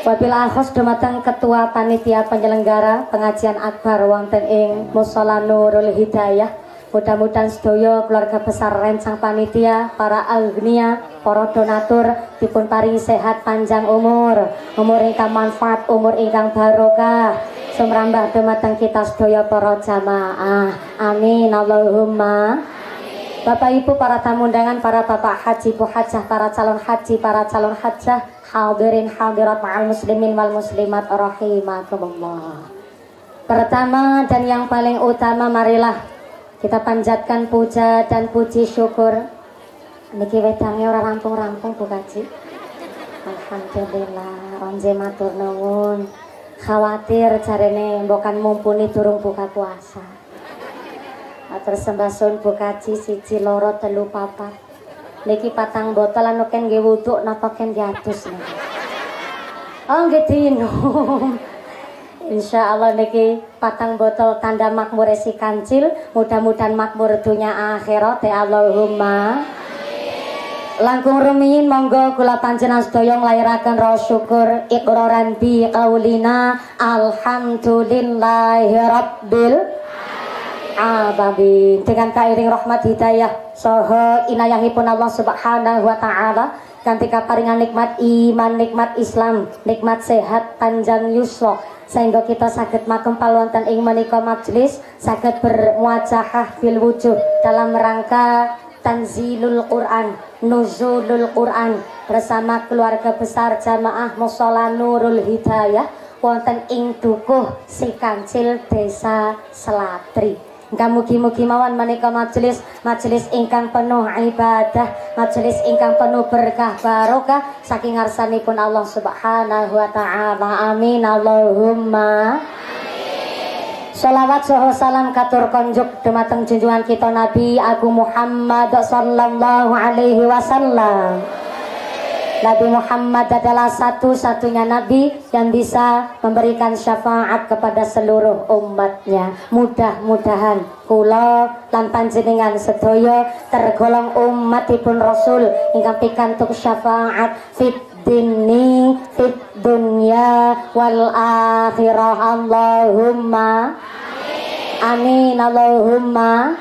Wabillahi khos dumateng Ketua Panitia Penyelenggara Pengajian Akbar wonten ing Mushola Nurul Hidayah. Mudah-mudahan sedaya keluarga besar rencang panitia, para agnia, para donatur dipun paringi sehat panjang umur ingkang manfaat, umur ingkang barokah. Sumrambah dumateng kita sedaya para jamaah. Amin Allahumma. Bapak Ibu para tamu undangan, para bapak haji, bu hajah, para calon haji, para calon hajah, hadirin hadirat ma'al muslimin wal muslimat rahimakumullah. Pertama dan yang paling utama, marilah kita panjatkan puja dan puji syukur. Niki wedange ora rampung-rampung Bu Kaji. Alhamdulillah, onje matur nuwun. Khawatir jarene mbokan mumpuni durung buka puasa. Matur sembah sun Bu Kaji 1 2 3 4. Niki 4 botol anu ken nggih wuduk napa ken diadus niki. Oh nggih diinum. Insya Allah niki 4 botol tanda makmur si kancil. Mudah-mudahan makmur dunya akhirat ya Allahumma. Langkung rumiyin monggo kula panjenengan sedaya nglairaken raos syukur iqraran bi qaulina alhamdulillahi rabbil alamin. Dengan kairing rahmat hidayah saha inayahipun Allah Subhanahu wa taala kanthi kaparingan nikmat iman, nikmat Islam, nikmat sehat panjang yuswa, sehingga kita sakit makempal wonten ing menika majelis, sakit bermuajahah fil wujuh dalam rangka tanzilul Quran, nuzulul Quran bersama keluarga besar jamaah Mushola Nurul Hidayah wonten ing Dukuh Si Kancil Desa Selatri. Mugi-mugi mawon menika majelis ingkang penuh ibadah, majelis ingkang penuh berkah barokah saking ngarsanipun Allah Subhanahu wa taala. Amin Allahumma. Sholawat saha salam katur konjuk dumateng junjungan kita Nabi Agung Muhammad sallallahu alaihi wasallam. Nabi Muhammad adalah satu-satunya Nabi yang bisa memberikan syafaat kepada seluruh umatnya. Mudah-mudahan kula lan panjenengan sedaya tergolong umatipun Rasul ingkang pikantuk syafaat fit dini fit dunya wal akhirah. Allahumma amin Allahumma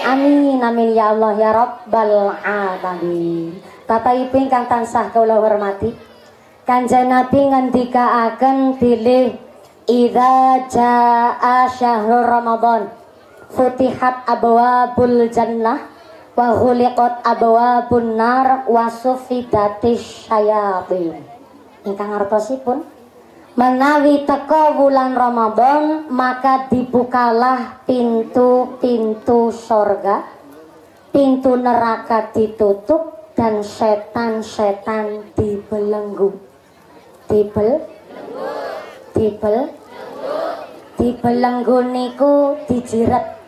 amin amin ya Allah ya Rabbal alamin. Bapak Ibu ingkang tansah kula hormati, Kanjeng Nabi ngendikaaken bilih idza jaa syahrul Ramadan futihat abwabul jannah wa ghuliqat abwabun nar wa suffidatis syayatin. Ingkang artosipun menawi teka wulan Ramadan maka dibukalah pintu-pintu sorga, pintu neraka ditutup dan setan-setan dibelenggu. Dibelenggu niku dijiret.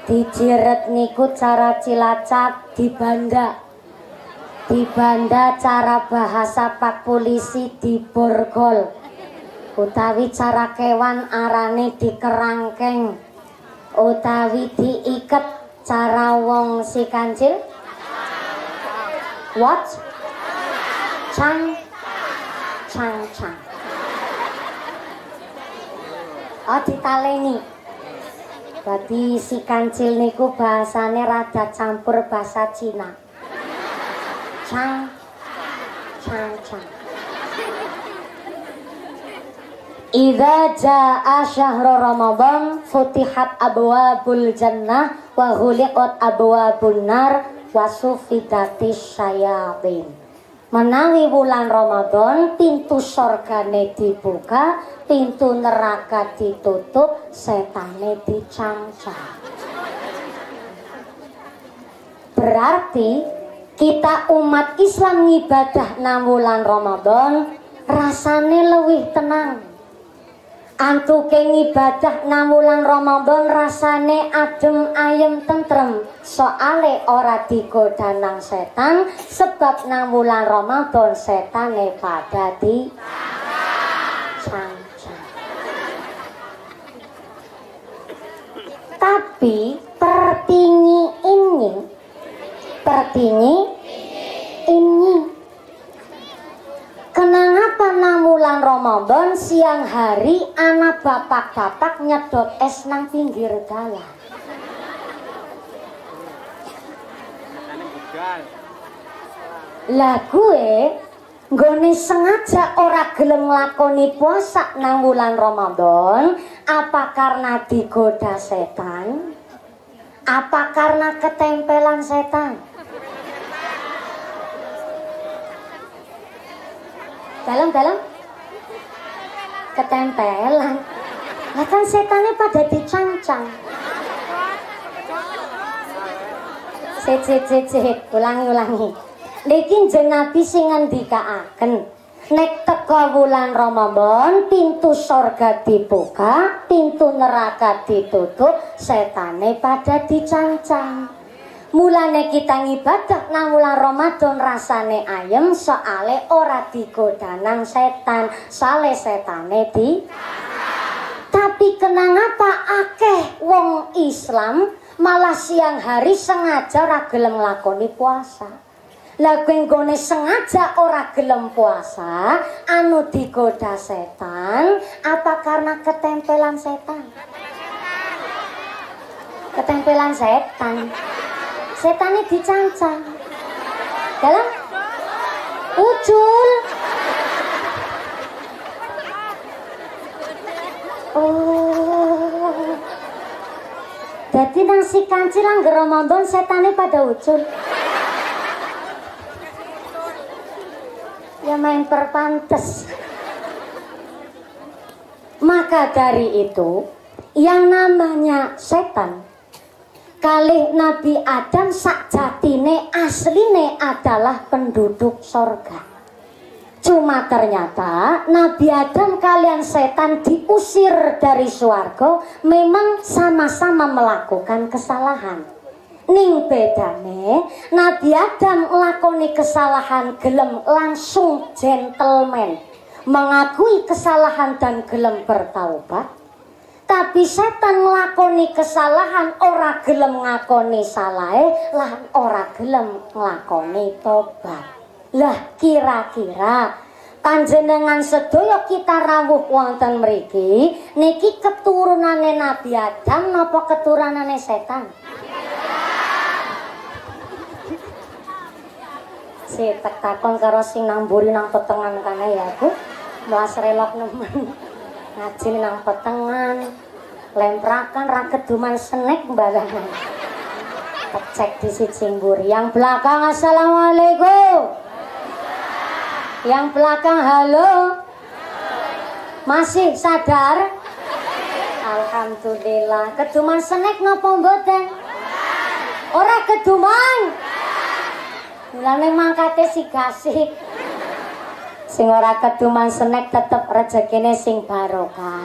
Dijiret niku cara Cilacap dibanda. Dibanda cara bahasa Pak Polisi diborgol. Utawi cara kewan arane dikerangkeng. Utawi diiket cara wong si kancil. What? Cang. Oh ditaleni. Berarti si kancil niku bahasane rada campur bahasa Cina. Cang. Idza jaa syahrul Ramadan futihat abwabul jannah wa ghuliqat abwabun nar wasufidatis syayatin. Menawi bulan Ramadan pintu sorgane dibuka, pintu neraka ditutup, setane dicangcang. Berarti kita umat Islam ngibadah nang bulan Ramadan rasane luwih tenang. Antuke ngibadah nang wulan Ramadan rasane adem ayem tentrem. Soale ora digoda nang setan, sebab nang wulan Ramadan setane pada di cangcang. Tapi tertinggi ini kenapa wulan Ramadan siang hari anak bapak-bapak nyedot es nang pinggir dalan. Lah gue nggone sengaja ora gelem nglakoni puasa nang wulan Ramadan, apa karena digoda setan? Apa karena ketempelan setan? Dalam ketempelan. Lah kan setannya pada dicancang. Ulangi. Niki jeneng Nabi sing ngendikaaken, nek teka wulan Ramadan pintu surga dibuka, pintu neraka ditutup, setane pada dicancang. Mulane kita ngibadah nang wulan Ramadan rasane ayem soale ora digoda nang setan, sale setane di. Tapi kenapa akeh wong Islam malah siang hari sengaja ora gelem nglakoni puasa? Lah nggone sengaja ora gelem puasa, anu digoda setan, apa karena ketempelan setan? Ketempelan setan. Setannya dicancang. Dalam ucul. Oh. Jadi nang si kancil angger Ramadan setannya pada ucul. Ya main perpantes. Maka dari itu yang namanya setan kalih Nabi Adam sakjatine asline adalah penduduk sorga. Cuma ternyata Nabi Adam kalian setan diusir dari swarga memang sama-sama melakukan kesalahan. Ning bedane Nabi Adam nglakoni kesalahan gelem langsung gentleman, mengakui kesalahan dan gelem bertaubat. Tapi setan nglakoni kesalahan ora gelem ngakoni salahe lan ora gelem nglakoni tobat. Lah kira-kira panjenengan sedaya kita rawuh wonten mriki niki keturunane Nabi Adam napa keturunane setan? Si tek takon karo sing nang mburi nang petengan kana ya Bu. Melas relok nemen. Ngaji nang petengan. Lemprakan ra keduman senek mbarangan. Cek di siji mburi. Yang belakang assalamualaikum. Yang belakang halo. Masih sadar? Alhamdulillah. Keduman senek napa mboten? Ora keduman. Mulane mangkate si gasik. Sing ora keduman senek tetep rezekine sing barokah.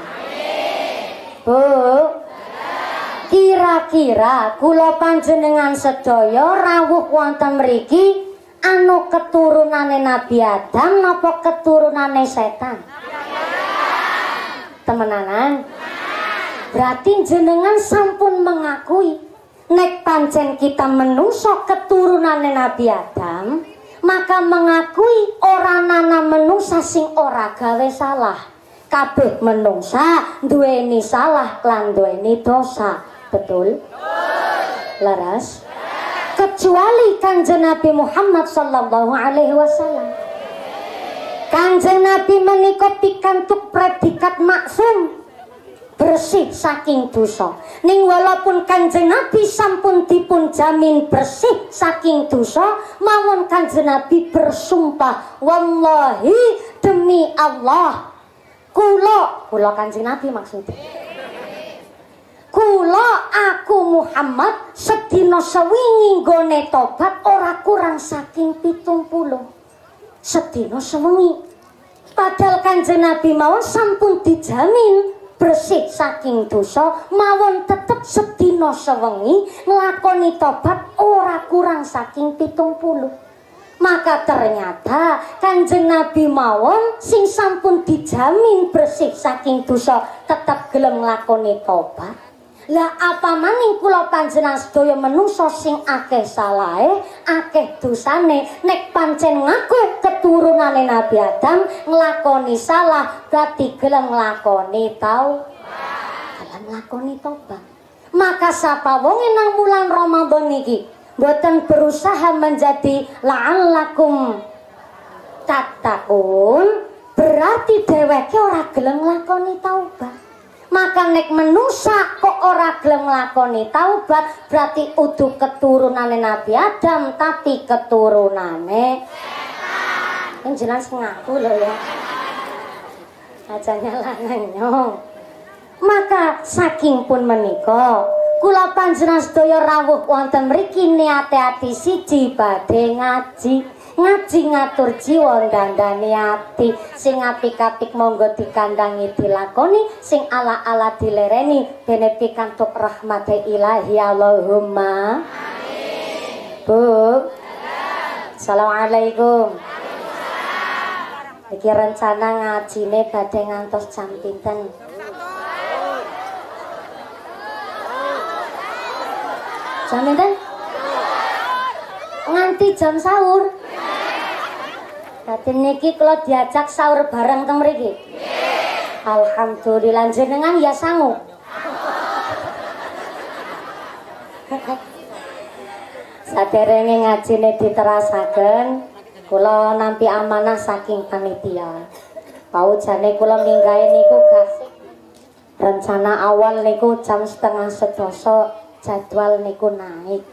Bu, kira-kira kula panjenengan sedaya rawuh wonten mriki anu keturunane Nabi Adam napa keturunane setan? Temenanan? Berarti jenengan sampun mengakui nek pancen kita menungso keturunane Nabi Adam, maka mengakui ora nana menungsa sing ora gawe salah. Kabeh menungsa duweni salah lan duweni dosa. Betul? Laras? Kecuali Kanjeng Nabi Muhammad sallallahu alaihi wasallam. Kanjeng Nabi menika pikantuk predikat maksum, bersih saking dosa. Ning walaupun Kanjeng Nabi sampun dipun jamin bersih saking dosa, mawon Kanjeng Nabi bersumpah, wallahi demi Allah, kula Kanjeng Nabi maksudnya, kula aku Muhammad sedina sewengi nggone tobat ora kurang saking 70. Sedina sewengi. Padahal Kanjeng Nabi mawon sampun dijamin bersih saking dosa, mawon tetep sedina sewengi nglakoni tobat ora kurang saking 70. Maka ternyata Kanjeng Nabi mawon sing sampun dijamin bersih saking dosa tetep gelem nglakoni tobat. Lah apa maning kula panjenengan sedaya menungso sing akeh salahe, akeh dosane, nek pancen ngaku keturunane Nabi Adam nglakoni salah, berarti gelem nglakoni gelem nglakoni tobat. Maka sapa wong nang bulan Ramadan niki boten berusaha menjadi la'allakum tattaqun, berarti dheweke ora gelem nglakoni taubat. Maka nek menungsa kok ora gelem nglakoni taubat, berarti udu keturunane Nabi Adam tapi keturunane setan. Yang jelas ngaku lho ya. Aja nyalahno. Maka saking pun menika kula panjenengan sedaya rawuh wonten mriki niate ati siji badhe ngaji. Ngaji ngatur jiwa dandani ati, sing apik-apik monggo dikandangi dilakoni, sing ala-ala dilereni dene pikantuk rahmate ilahi Allahumma amin. Bu, assalamualaikum. Iki rencana ngajine badhe ngantos jam pinten? Jam pinten? Nganti jam sahur. Dadi niki kula diajak sahur bareng teng mriki. Alhamdulillah jenengan ya sanggup. Saderenge ngajine diterasaken, kula nampi amanah saking panitia. Paujane kula minggahe niku gasik. Rencana awal niku jam 11:30 jadwal niku naik.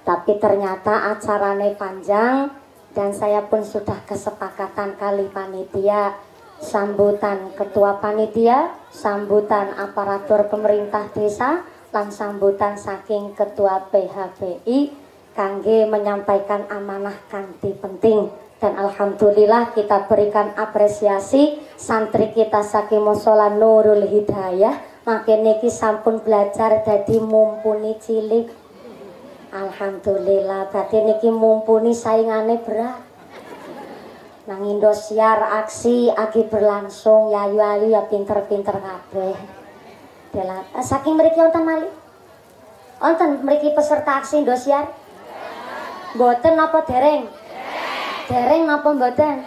Tapi ternyata acarane panjang. Dan saya pun sudah kesepakatan kali panitia, sambutan ketua panitia, sambutan aparatur pemerintah desa, lan sambutan saking ketua PHBI kangge menyampaikan amanah kanthi penting. Dan alhamdulillah kita berikan apresiasi santri kita saking Mushola Nurul Hidayah makin niki sampun belajar dadi mumpuni cilik. Alhamdulillah, berarti niki mumpuni saingane berat. Nang Indosiar aksi agi berlangsung, ya ayu-ayu ya pinter-pinter kabeh. Saking mriki wonten malih. Wonten mriki peserta aksi Indosiar? Mboten napa dereng? Dereng napa mboten?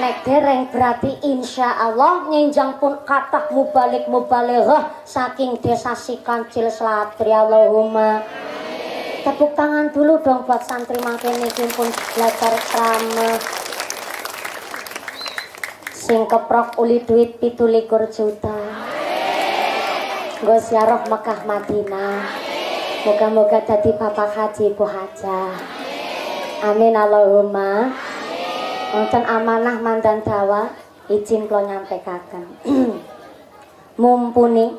Nek dereng berarti insya Allah ngenjang pun kathah mubalik-mubalighah saking desa Sikancil Slatri. Allahumma tepuk tangan dulu dong buat santri makin niki pun belajar ceramah. Sing keprok uli duit 17 juta. Nggo ziarah Mekah Madinah. Moga-moga dadi bapak haji ibu hajah. Amin Allahumma. Wonten amanah mandan dawa izin kula nyampekaken. Mumpuni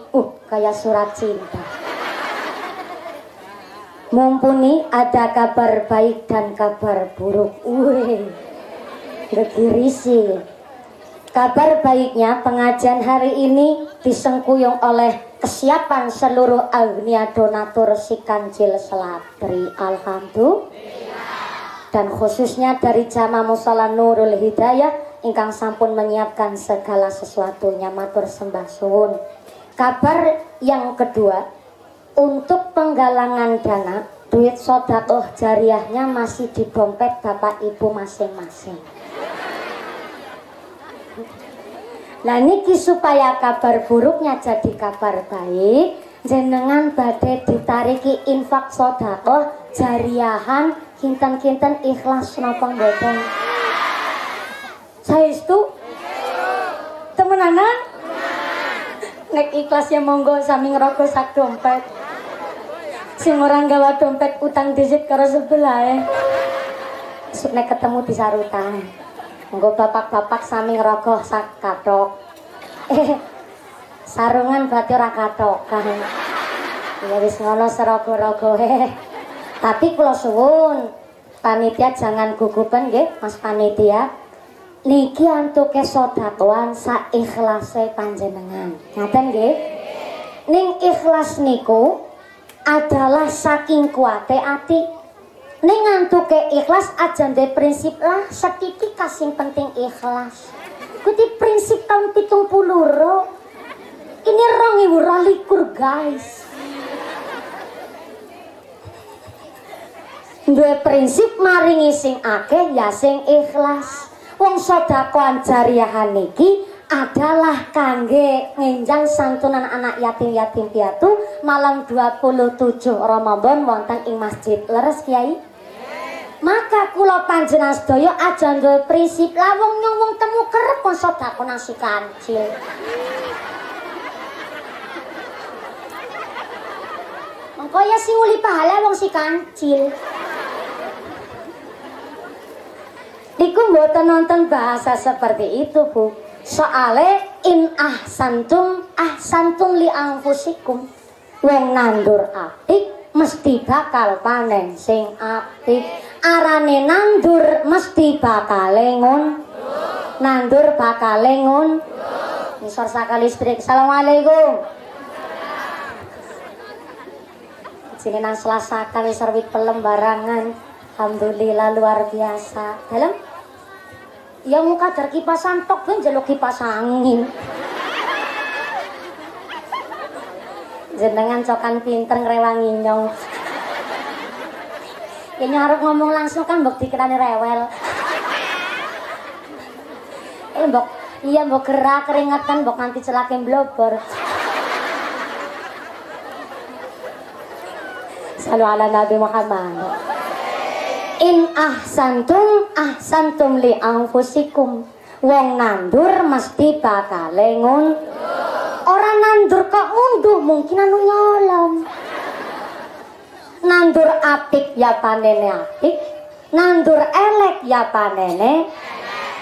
kayak surat cinta. Mumpuni ada kabar baik dan kabar buruk. Gegirisi. Kabar baiknya pengajian hari ini disengkuyung oleh kesiapan seluruh agnia donatur Sikancil Slatri. Alhamdulillah. Dan khususnya dari Jamaah Mushola Nurul Hidayah ingkang sampun menyiapkan segala sesuatunya, matur sembah suwun. Kabar yang kedua, untuk penggalangan dana, duit sedekah jariahnya masih di dompet Bapak Ibu masing-masing. Nah niki supaya kabar buruknya jadi kabar baik, jenengan badhe ditariki infak sedekah jariahan kinten-kinten ikhlas napa mboten? Saestu? Temenanan? Nek ikhlas ya monggo sami ngerogo sak dompet. Sing ora gawa dompet utang disit karo sebelahe. Nek ketemu disarutan. Monggo bapak-bapak sami ngerogoh sak kathok. Sarungan berarti ora kathokan. Ya wis ngono serogo-rogohe. Tapi kula suwun, panitia jangan gugupan nggih, Mas panitia. Niki antuke sedekahan saikhlase panjenengan. Ngaten nggih? Ning ikhlas niku adalah saking kuate ati. Ning ngantuke ikhlas aja ndek prinsip lah setiki kasing penting ikhlas. Kuti prinsip tahun 70. Ini 2022 guys. duwe prinsip maringi sing akeh ya sing ikhlas. Wong sedekah jariyah niki adalah kangge ngenjang santunan anak yatim-yatim piatu malam 27 Ramadan wonten ing masjid. Leres Kiai? Maka kula panjenengan sedaya aja duwe prinsip lah wong nyong wong temu kerep kon sedekah nang si kancil. Mengko ya sing uli pahala wong si kancil. Iku mboten nonton bahasa seperti itu, Bu. Soale in ahsantum li anfusikum. Wong nandur apik mesti bakal panen sing apik. Arane nandur mesti bakal ngun. Nandur bakal ngun. Nisor sakal listrik. Assalamualaikum. Sini nang Selasa kali serwit pelem barangan. Alhamdulillah luar biasa. Dalam ya muka dar kipasan tok ben njaluk kipas angin. Jenengan cokan pinter ngrewangi nyong. Ya nyarep ngomong langsung kan mbok dikirani rewel. Mbok iya mbok gerak keringat kan mbok nanti celake blobor. Salu ala Nabi Muhammad. In ahsantum li anfusikum. Wong nandur mesti bakal ngun. Orang nandur kok ngunduh mungkin anu nyolong. Nandur apik ya panene apik. Nandur elek ya panene.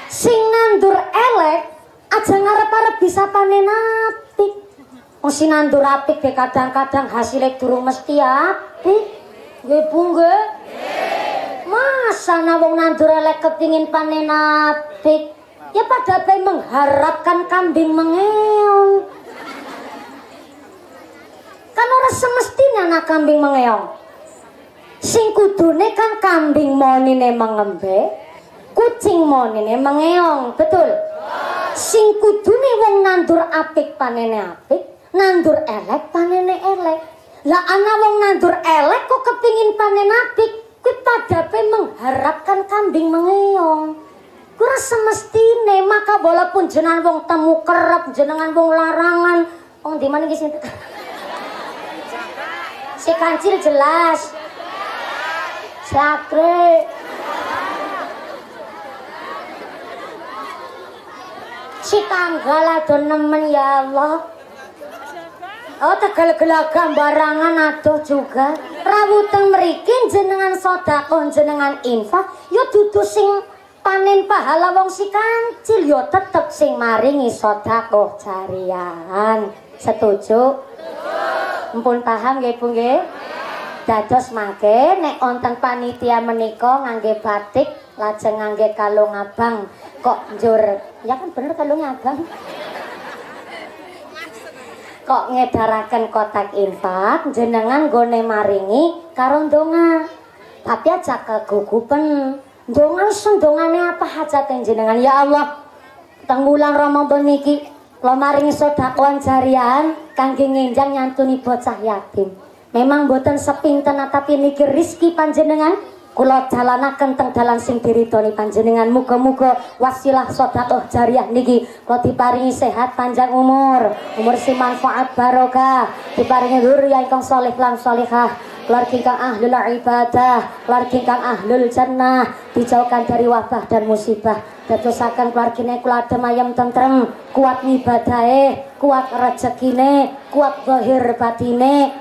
Sing nandur elek aja ngarep-arep bisa panen apik. Wong sing nandur apik ge kadang-kadang hasilnya durung mesti apik. Nggih Bu nggih. Masa na wong nandur elek kepingin panen apik? Ya pada bae mengharapkan kambing mengeong. Kan ora semestinya anak kambing mengeong. Sing kudune kan kambing monine mengembe, kucing monine mengeong, betul? Sing kudune wong nandur apik panene apik, nandur elek panene elek. Lah ana wong nandur elek kok kepingin panen apik? Pada mengharapkan kambing mengeong. Kurang semestine maka walaupun jenengan wong temu kerep, jenengan wong larangan. Wong di mana sing si kancil jelas. Sakre. Si tanggal adon nemen ya Allah. Oh tegal gelagam barangan aduh juga. Rawutan mriki jenengan sedekah jenengan infak ya dudu sing panen pahala wong si kancil ya tetep sing maringi sedekah jariahan. Setuju? Mpun paham nggih Bu nggih? Dados mangke nek wonten panitia menika ngangge batik lajeng ngangge kalung abang kok njur ya kan bener kalung abang. Kok ngedaraken kotak infak jenengan gone maringi karo ndonga. Tapi aja kegugupen. Ndonga sendongane apa hajate jenengan ya Allah. Teng wulan Ramadan niki kula maringi sedekah jariahan kangge ngenjang nyantuni bocah yatim. Memang boten sepinten tapi niki rezeki panjenengan. Kula jalanaken teng dalan sing diridhoni panjenengan. Muga-muga wasilah sedekah jariah niki kula diparingi sehat panjang umur sing manfaat barokah, diparingi dzurriyyah ingkang shalih lan shalihah, keluarga ingkang ahlul ibadah, keluarga ingkang ahlul jannah, dijauhkan dari wabah dan musibah. Dadosaken keluargane kula adem ayem tentrem, kuat ngibadahe, kuat rezekine, kuat zahir batine.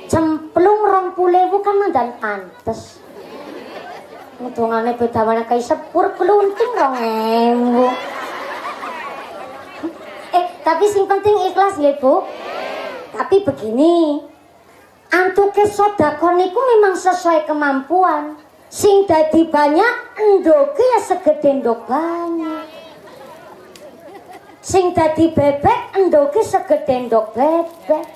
Cemplung 20.000 kan mandan pantes. Ngitungane beda mana kayak sepur kelunting 2.000. Tapi sing penting ikhlas nggih Bu. Tapi begini, antuke sedekah niku memang sesuai kemampuan. Sing dadi banyak endoke ya segede endok banyak. Sing dadi bebek endoke segede endok bebek.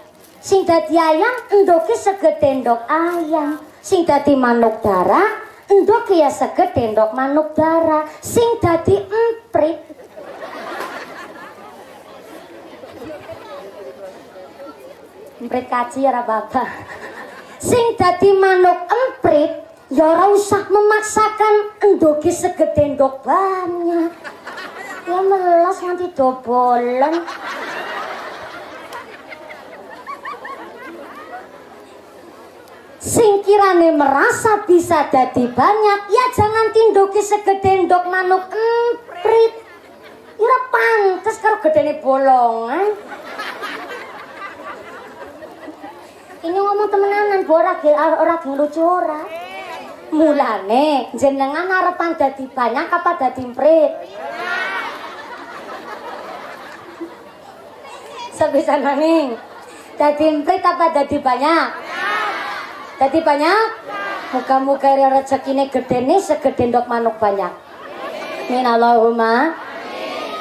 Sing dadi ayam endoke segede endok ayam. Sing dadi manuk darah endok ya segede endok manuk darah. Sing dadi emprit emprit kaji ora bapak. Sing dadi manuk emprit Ya ora usah memaksakan endoge segede endok banyak. Ya melas nganti dobolen. Sing kirane merasa bisa dadi banyak, ya jangan tindoke segede endok manuk emprit. Ora pantes karo gedene bolongan. Ini ngomong temenanan, ora lucu ora. Mulane jenengan arepan dadi banyak apa dadi emprit? Sebisa maning. Dadi emprit apa dadi banyak? Dadi banyak? Muga-muga rezekine gedene segede ndok manuk banyak. Amin Allahumma.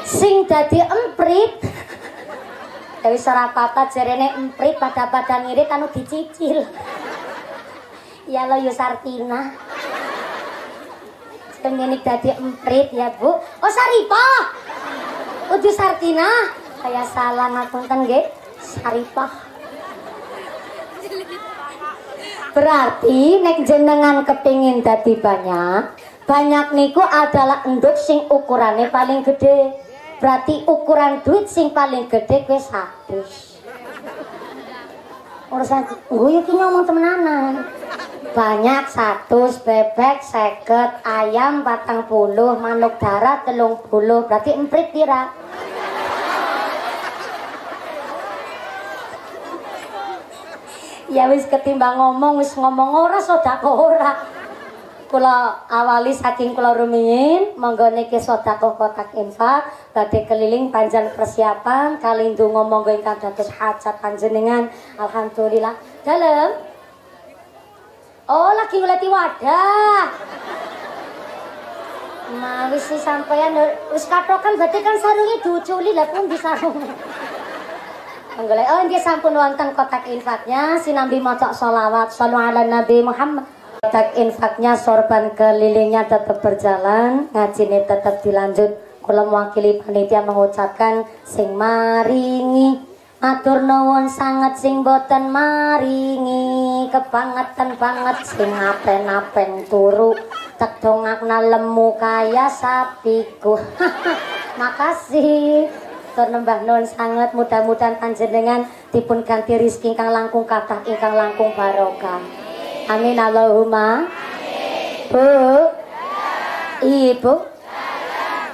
Sing dadi emprit. Dewi sarapata jarene emprit pada ngirit anu dicicil. Ya lo yo Sartina. Pengenik dadi emprit ya Bu. Oh Saripah. Udu Sartina. Saya salah ngapunten nggih. Saripah. Berarti nek jenengan kepingin dadi banyak niku adalah enduk sing ukurane paling gede. Berarti ukuran duit sing paling gede kuwi 100. Urusan gue iki ngomong temenanan. Banyak 100, bebek 50, ayam 40, manuk darah 30. Berarti emprit pira? Ya wis ketimbang ngomong wis ngomong ora sedekah ora. Kula awali saking kula rumiyin monggo niki sedekah kotak infak badhe keliling panjang persiapan kali ndonga monggo ingkang dados hajat panjenengan. Alhamdulillah. Dalem. Oh lagi nguleti wadah. Nah wis sampeyan wis katokan berarti kan sarunge diuculi lah pun disarung. Oh dia sampun wonten kotak infaknya sinambi maca sholawat shallu ala nabi Muhammad. Kotak infaknya sorban kelilingnya tetap berjalan, ngajine tetap dilanjut. Kula mewakili panitia mengucapkan sing maringi matur nuwun sanget sing boten maringi kebangetan banget sing apen-apen turu tek dongakna lemu kaya sapiku. Makasih. Nembah nuwun sanget mudah-mudahan panjenengan dipun ganti rezeki ingkang langkung kathah ingkang langkung barokah. Amin Allahumma. Bu. Ibu.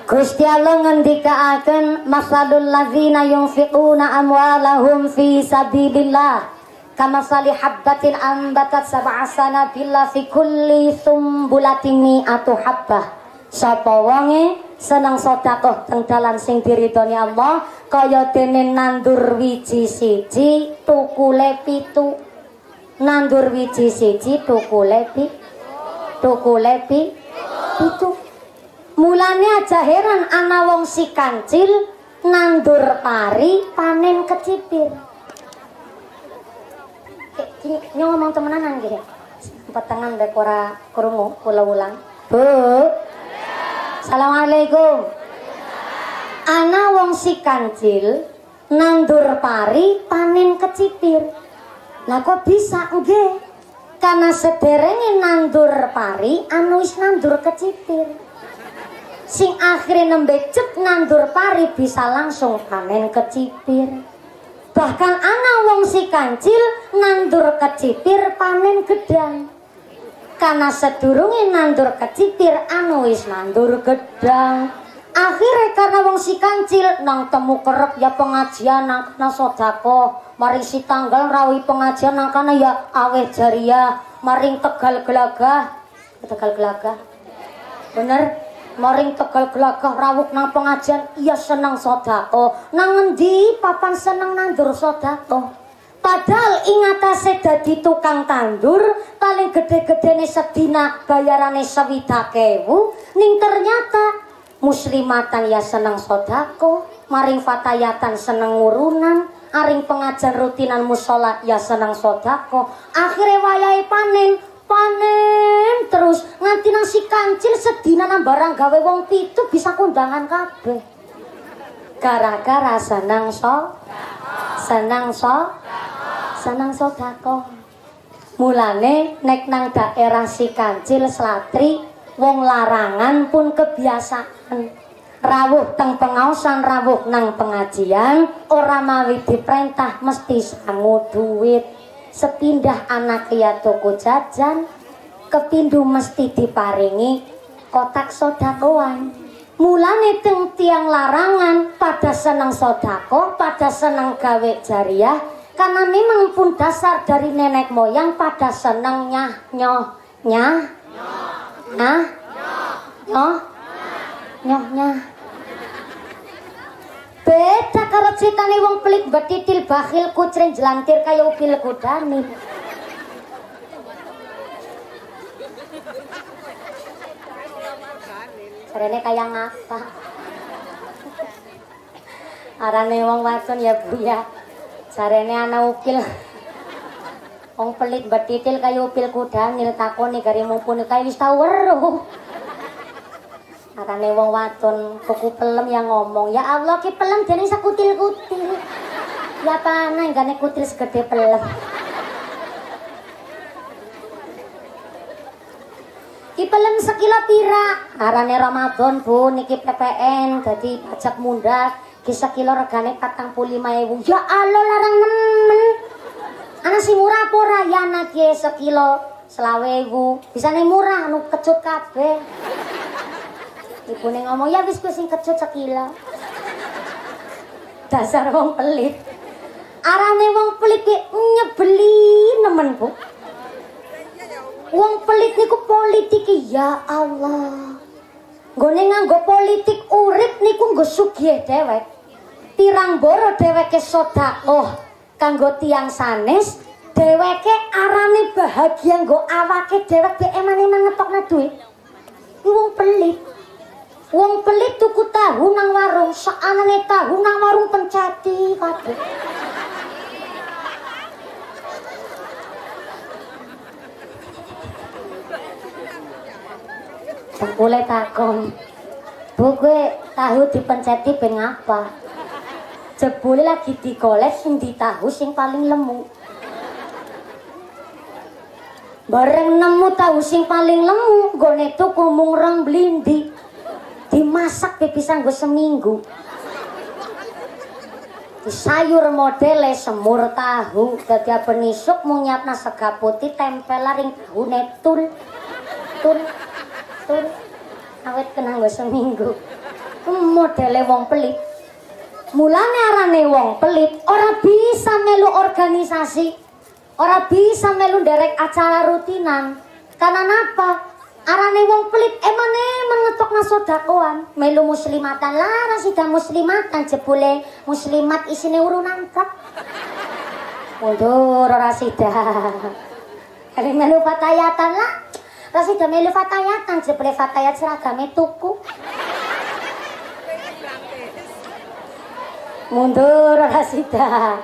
Gusti Allah ngendikaaken masalul ladzina yunfiquna amwalahum fi sabilillah kamasali habbatin ambatat sab'a sanabila fi kulli sumbulatin mi'atu habbah. Sapa wonge seneng sedekah teng dalan sing diridhoni Allah kaya dene nandur wiji siji tukule 7. Nandur wiji siji tukule 7. Mulane aja heran ana wong si kancil nandur pari panen kecipir. Ngomong temenanan nggih. Petengan dek ora krungu kula ulang. Bu. Assalamualaikum. Ana wong si kancil nandur pari panen kecipir. Lah kok bisa nggih? Karena sederenge nandur pari anu wis nandur kecipir. Sing akhire nembe cep nandur pari bisa langsung panen kecipir. Bahkan ana wong si kancil nandur kecipir panen gedang. Karena sedurunge nandur kecipir anu wis nandur gedang. Akhirnya karena wong si kancil nang temu kerep ya pengajian nang kana sedekah, mari si tanggal rawi pengajian nang kana ya aweh jariah, maring Tegal Gelagah. Bener? Maring Tegal Gelagah rawuh nang pengajian iya seneng sedekah. Nang ngendi papan seneng nandur sedekah. Padahal ingatase dadi tukang tandur paling gede-gedene sedina bayarane 20.000 ning ternyata muslimatan ya seneng sedekah, maring fatayatan seneng ngurunan, aring pengajian rutinan mushola ya seneng sedekah. Akhire wayahe panen terus nganti nang si kancil sedina nang barang gawe wong 7 bisa kondangan kabeh. Gara-gara seneng sedekah. Mulane nek nang daerah si Kancil Slatri wong larangan pun kebiasaan. Rawuh teng pengaosan, rawuh nang pengajian, ora mawi diperintah mesti sangu duit. Sepindah anak ya toko jajan, kepindu mesti diparingi kotak sodakoan. Mulane teng tiang larangan pada seneng sodako, pada seneng gawe jariah, karena memang pun dasar dari nenek moyang pada seneng nyah. Beda karo critane wong pelit betitil bakhil kucring jelantir kaya upil kudani. Jarene kaya ngapa? Arane wong wadon ya Bu ya. Jarene ana upil. Wong pelit betitil kaya upil kudani takoni gari mumpuni kaya wis tau weruh. Arane wong wadon kuku pelem yang ngomong, ya Allah ki pelem dene sakutil-kutil. Ya panah gane kutil segede pelem. Ki pelem sekilo pira? Arane Ramadan Bu niki PPN dadi pajak mundak ki sekilo regane 45.000. Ya Allah larang nemen. Ana sing murah apa ora ya ana ki sekilo 20.000. Bisane murah anu kecut kabeh. Ibune ngomong ya wis sing kecut sekilo. Dasar wong pelit. Arane wong pelit ki nyebeli nemen Bu. Wong pelit niku politik ya Allah. Nggone nganggo politik urip niku nggo sugih dhewek. Pirang boro dheweke sedekah kanggo tiyang sanes, dheweke arane bahagia nggo awake dhewek be eman-eman ngetokna duit. Wong pelit. Wong pelit tuku tahu nang warung, saanane tahu nang warung penceti kabeh. Tengkule takon, Bu gue tahu dipenceti ben ngapa? Jebule lagi digolek sing di tahu sing paling lemu. Bareng nemu tahu sing paling lemu, gone tuku mung rong blindi. Dimasak bisa nggo seminggu. Di sayur modele semur tahu, dadi penisuk mung nyiapna sega putih tempel ring tahune tul. Awet kena nggo seminggu. Modele wong pelit. Mulane arane wong pelit ora bisa melu organisasi, ora bisa melu nderek acara rutinan. Karena napa? Arane wong pelit emane ngetokna sodakoan, melu muslimatan lah rasida muslimatan jebule muslimat isine urunan kak. Mundur rasida. Kali melu fatayatan lah. Rasida melu fatayatan jebule fatayat seragame tuku. Mundur rasida.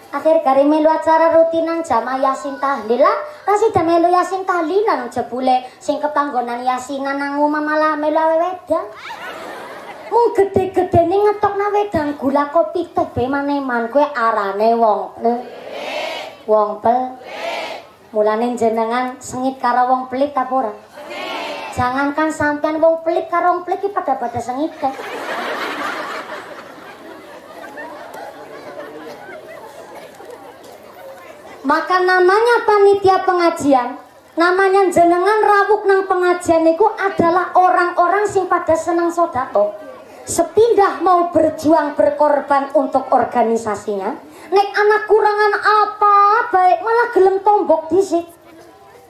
Akhir kari melu acara rutinan jamaah yasin tahlil lah. Rasida melu yasin tahlilan jebule sing kepanggonan yasinan nang omah malah melu awe wedang. Mung gede-gedene ngetokna wedang gula kopi teh be maneman kowe arane wong pelit. Wong pelit. Mulane jenengan sengit karo wong pelit apa ora? Jangankan sampean wong pelit karo wong pelit iki pada sengit teh. Maka namanya panitia pengajian, namanya jenengan rawuh nang pengajian niku adalah orang-orang sing pada senang sodako. Sepindah mau berjuang berkorban untuk organisasinya, nek anak kurangan apa baik malah gelem tombok disit.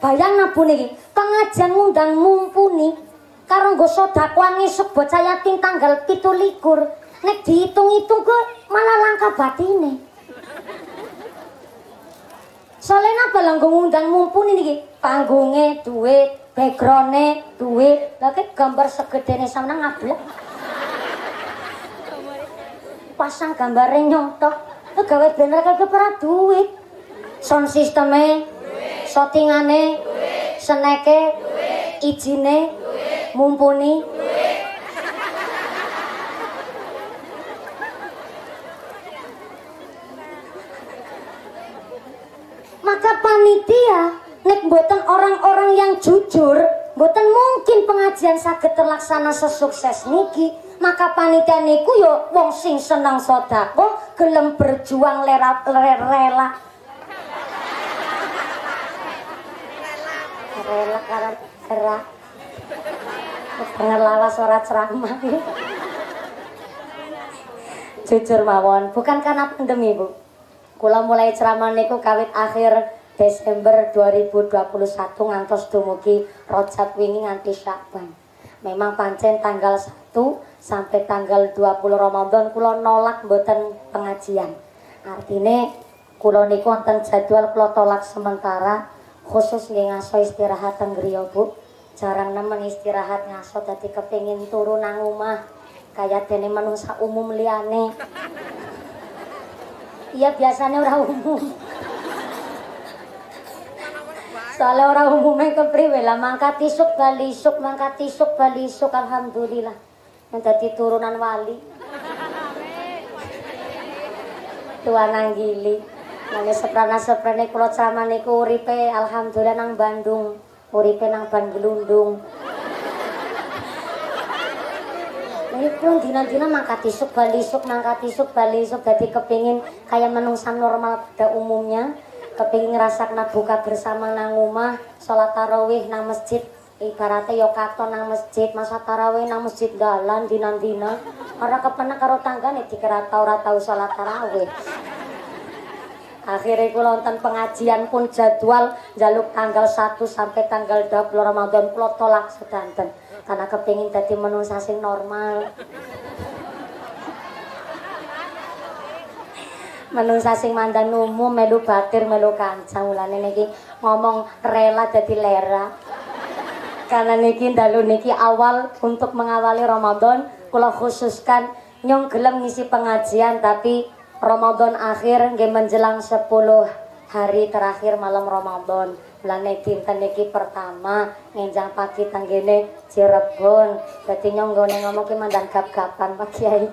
Bayang nabu niki, pengajian ngundang mumpuni karo nggo sodakoan ngesuk bocah yatim tanggal 17. Nek dihitung-hitung kok malah langka batine. Soalnya apa langgo ngundang mumpuni niki? Panggungnya duit, backgroundnya duit, lagi gambar segedene sama ngablek. Pasang gambarnya nyontok, gawe bener kagak pernah duit. Sound sistemnya, shootingannya, seneke, ijine, mumpuni. Maka panitia nek mboten orang-orang yang jujur, mboten mungkin pengajian saged terlaksana sesukses niki. Maka panitia niku yo wong sing seneng sedekah, gelem berjuang rela. Rela karena gerak. Dengan lawas ora ceramah. Jujur mawon, bukan karena pandemi, Bu. Kula mulai ceramah niku kawit akhir Desember 2021 ngantos dumugi Rajab wingi nganti Sya'ban. Memang pancen tanggal 1 sampai tanggal 20 Ramadan kula nolak mboten pengajian. Artine kula niku wonten jadwal kula tolak sementara khusus nggih ngaso istirahat teng griya, Bu. Jarang nemen istirahat ngaso dadi kepengin turu nang omah kaya dene manungsa umum liyane. Iya biasanya ora umum. Soalnya orang umumnya kepriwe lah mangkat isuk bali isuk mangkat isuk bali isuk alhamdulillah yang jadi turunan wali tuan nanggili nangis seprana kulo ceramah niku uripe alhamdulillah nang Bandung uripe nang Bangelundung ini pun dina-dina mangkat isuk bali isuk jadi kepingin kayak menungsa normal pada umumnya kepingin ngerasakna buka bersama nang omah, sholat tarawih nang masjid, ibaratnya yo katon nang masjid, masa tarawih nang masjid dalan dina-dina. Ora kepenak karo tanggane dikira ora tau sholat tarawih. Akhirnya kula wonten pengajian pun jadwal njaluk tanggal 1 sampai tanggal 20 Ramadan kula tolak sedanten karena kepingin dadi manungsa sing normal. Manungsa sing mandan umum melu batir melu kanca mulane niki ngomong rela dadi lera karena niki dalu niki awal untuk mengawali Ramadan kula khususkan nyong gelem ngisi pengajian tapi Ramadan akhir nggih menjelang 10 hari terakhir malam Ramadan mulane dinten niki pertama ngenjang pagi tenggene Cirebon dadi nyong nggone ngomong ki mandan gap-gapan Pak Kiai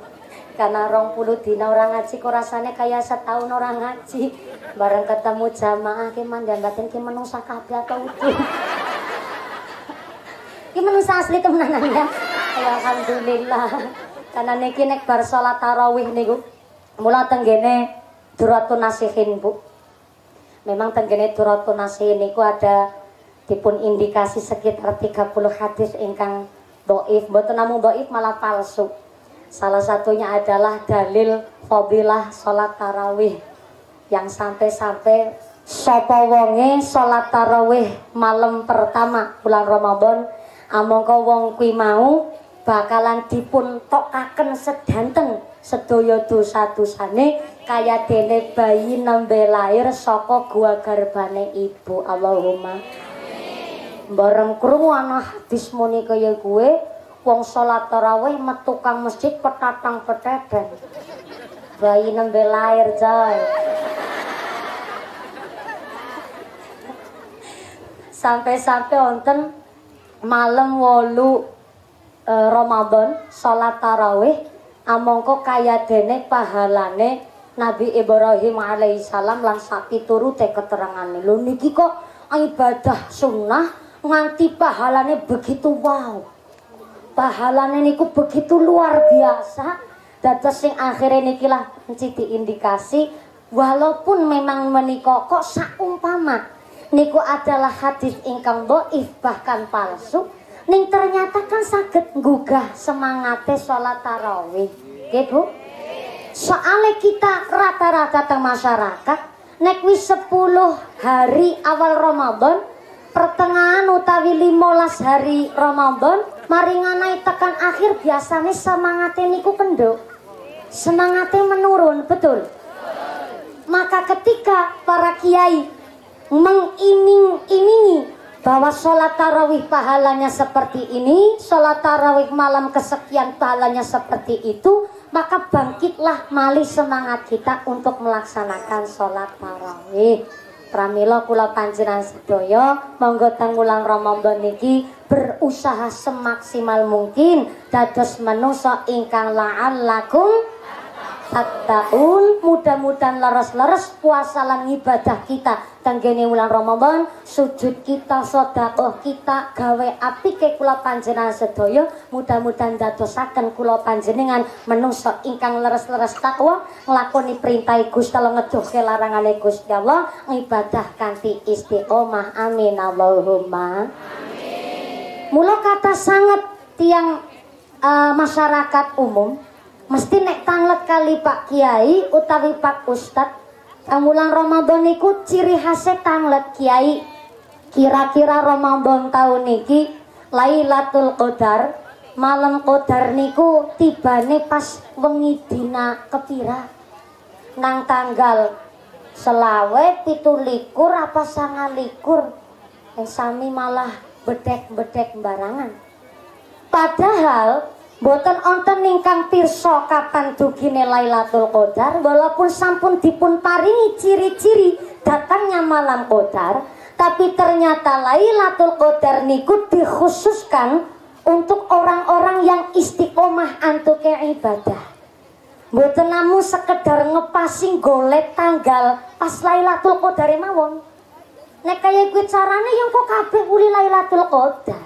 karena 20 dina orang ngaji kok rasanya kayak setahun orang ngaji bareng ketemu jamaah ki mandambatin ki menungsa kabeh atau utuh ki menungsa asli temenan ya alhamdulillah karena niki nek bar salat tarawih niku mula tenggene Duratun Nasihin Bu memang tenggene Duratun Nasihin niku ada dipun indikasi sekitar 30 hadis ingkang dhaif mboten namung dhaif malah palsu. Salah satunya adalah dalil fadilah sholat tarawih yang sampai-sampai sapa wonge sholat tarawih malam pertama bulan Ramadan amangka wong kuwi mau bakalan dipun tokaken sedanten sedaya dosa-dosane kaya dene bayi nembe lair saka gua garbane ibu. Allahumma bareng krungu ana hadis muni kaya kuwe wong sholat tarawih metu kang masjid petatang peteden bayi nembe lair coy sampai-sampai wonten malam 8 Ramadan sholat tarawih amangka kaya dene pahalane Nabi Ibrahim alaihissalam lan sapi turute keterangane lho niki kok ibadah sunnah nganti pahalane begitu wow pahalane niku begitu luar biasa dados sing akhire niki lah menciti indikasi walaupun memang menika kok saumpama niku adalah hadis ingkang dhaif bahkan palsu ning ternyata kan saged nggugah semangate salat tarawih nggih Bu soalnya kita rata-rata teng masyarakat nek wis 10 hari awal Ramadan pertengahan utawi 15 hari Ramadan mari nganai tekan akhir biasanya semangatnya niku kenduk semangatnya menurun betul maka ketika para kiai mengiming-imingi bahwa sholat tarawih pahalanya seperti ini sholat tarawih malam kesekian pahalanya seperti itu maka bangkitlah malih semangat kita untuk melaksanakan sholat tarawih. Pramila kula panjenengan sedaya monggo teng wulan Ramadan niki berusaha semaksimal mungkin dados manungsa ingkang la'allakum at-taun, mudah-mudahan leres-leres puasa lan ibadah kita tenggene wulan Ramadan, sujud kita, sedekah kita, gawe apike kula panjenengan sedaya, mudah-mudahan dadosaken kula panjenengan menungsa ingkang leres-leres takwa, nglakoni perintah Gusti Allah, ngedohke larangane Gusti Allah, ibadah kanthi istiqomah. Amin Allahumma amin. Mula kata sanget tiang masyarakat umum mesti nek tanglet kali Pak Kiai utawi Pak Ustad wulan Ramadan niku ciri khasnya tanglet Kiai. Kira-kira Ramadan tahun niki Lailatul Qadar, malam Qadar niku tibane pas wengi dina kepira? Nang tanggal selawe 17 apa 29? Sami malah bedek-bedek barangan. Padahal boten onten ingkang pirsa kapan dugine Lailatul Qadar, walaupun sampun dipun paringi ciri-ciri datangnya malam Qadar, tapi ternyata Lailatul Qadar niku dikhususkan untuk orang-orang yang istiqomah antuke ibadah. Boten namung sekedar ngepasing golek tanggal pas Lailatul Qadar mawon. Nek kaya kuwi carane yang kok kabeh uli Lailatul Qadar.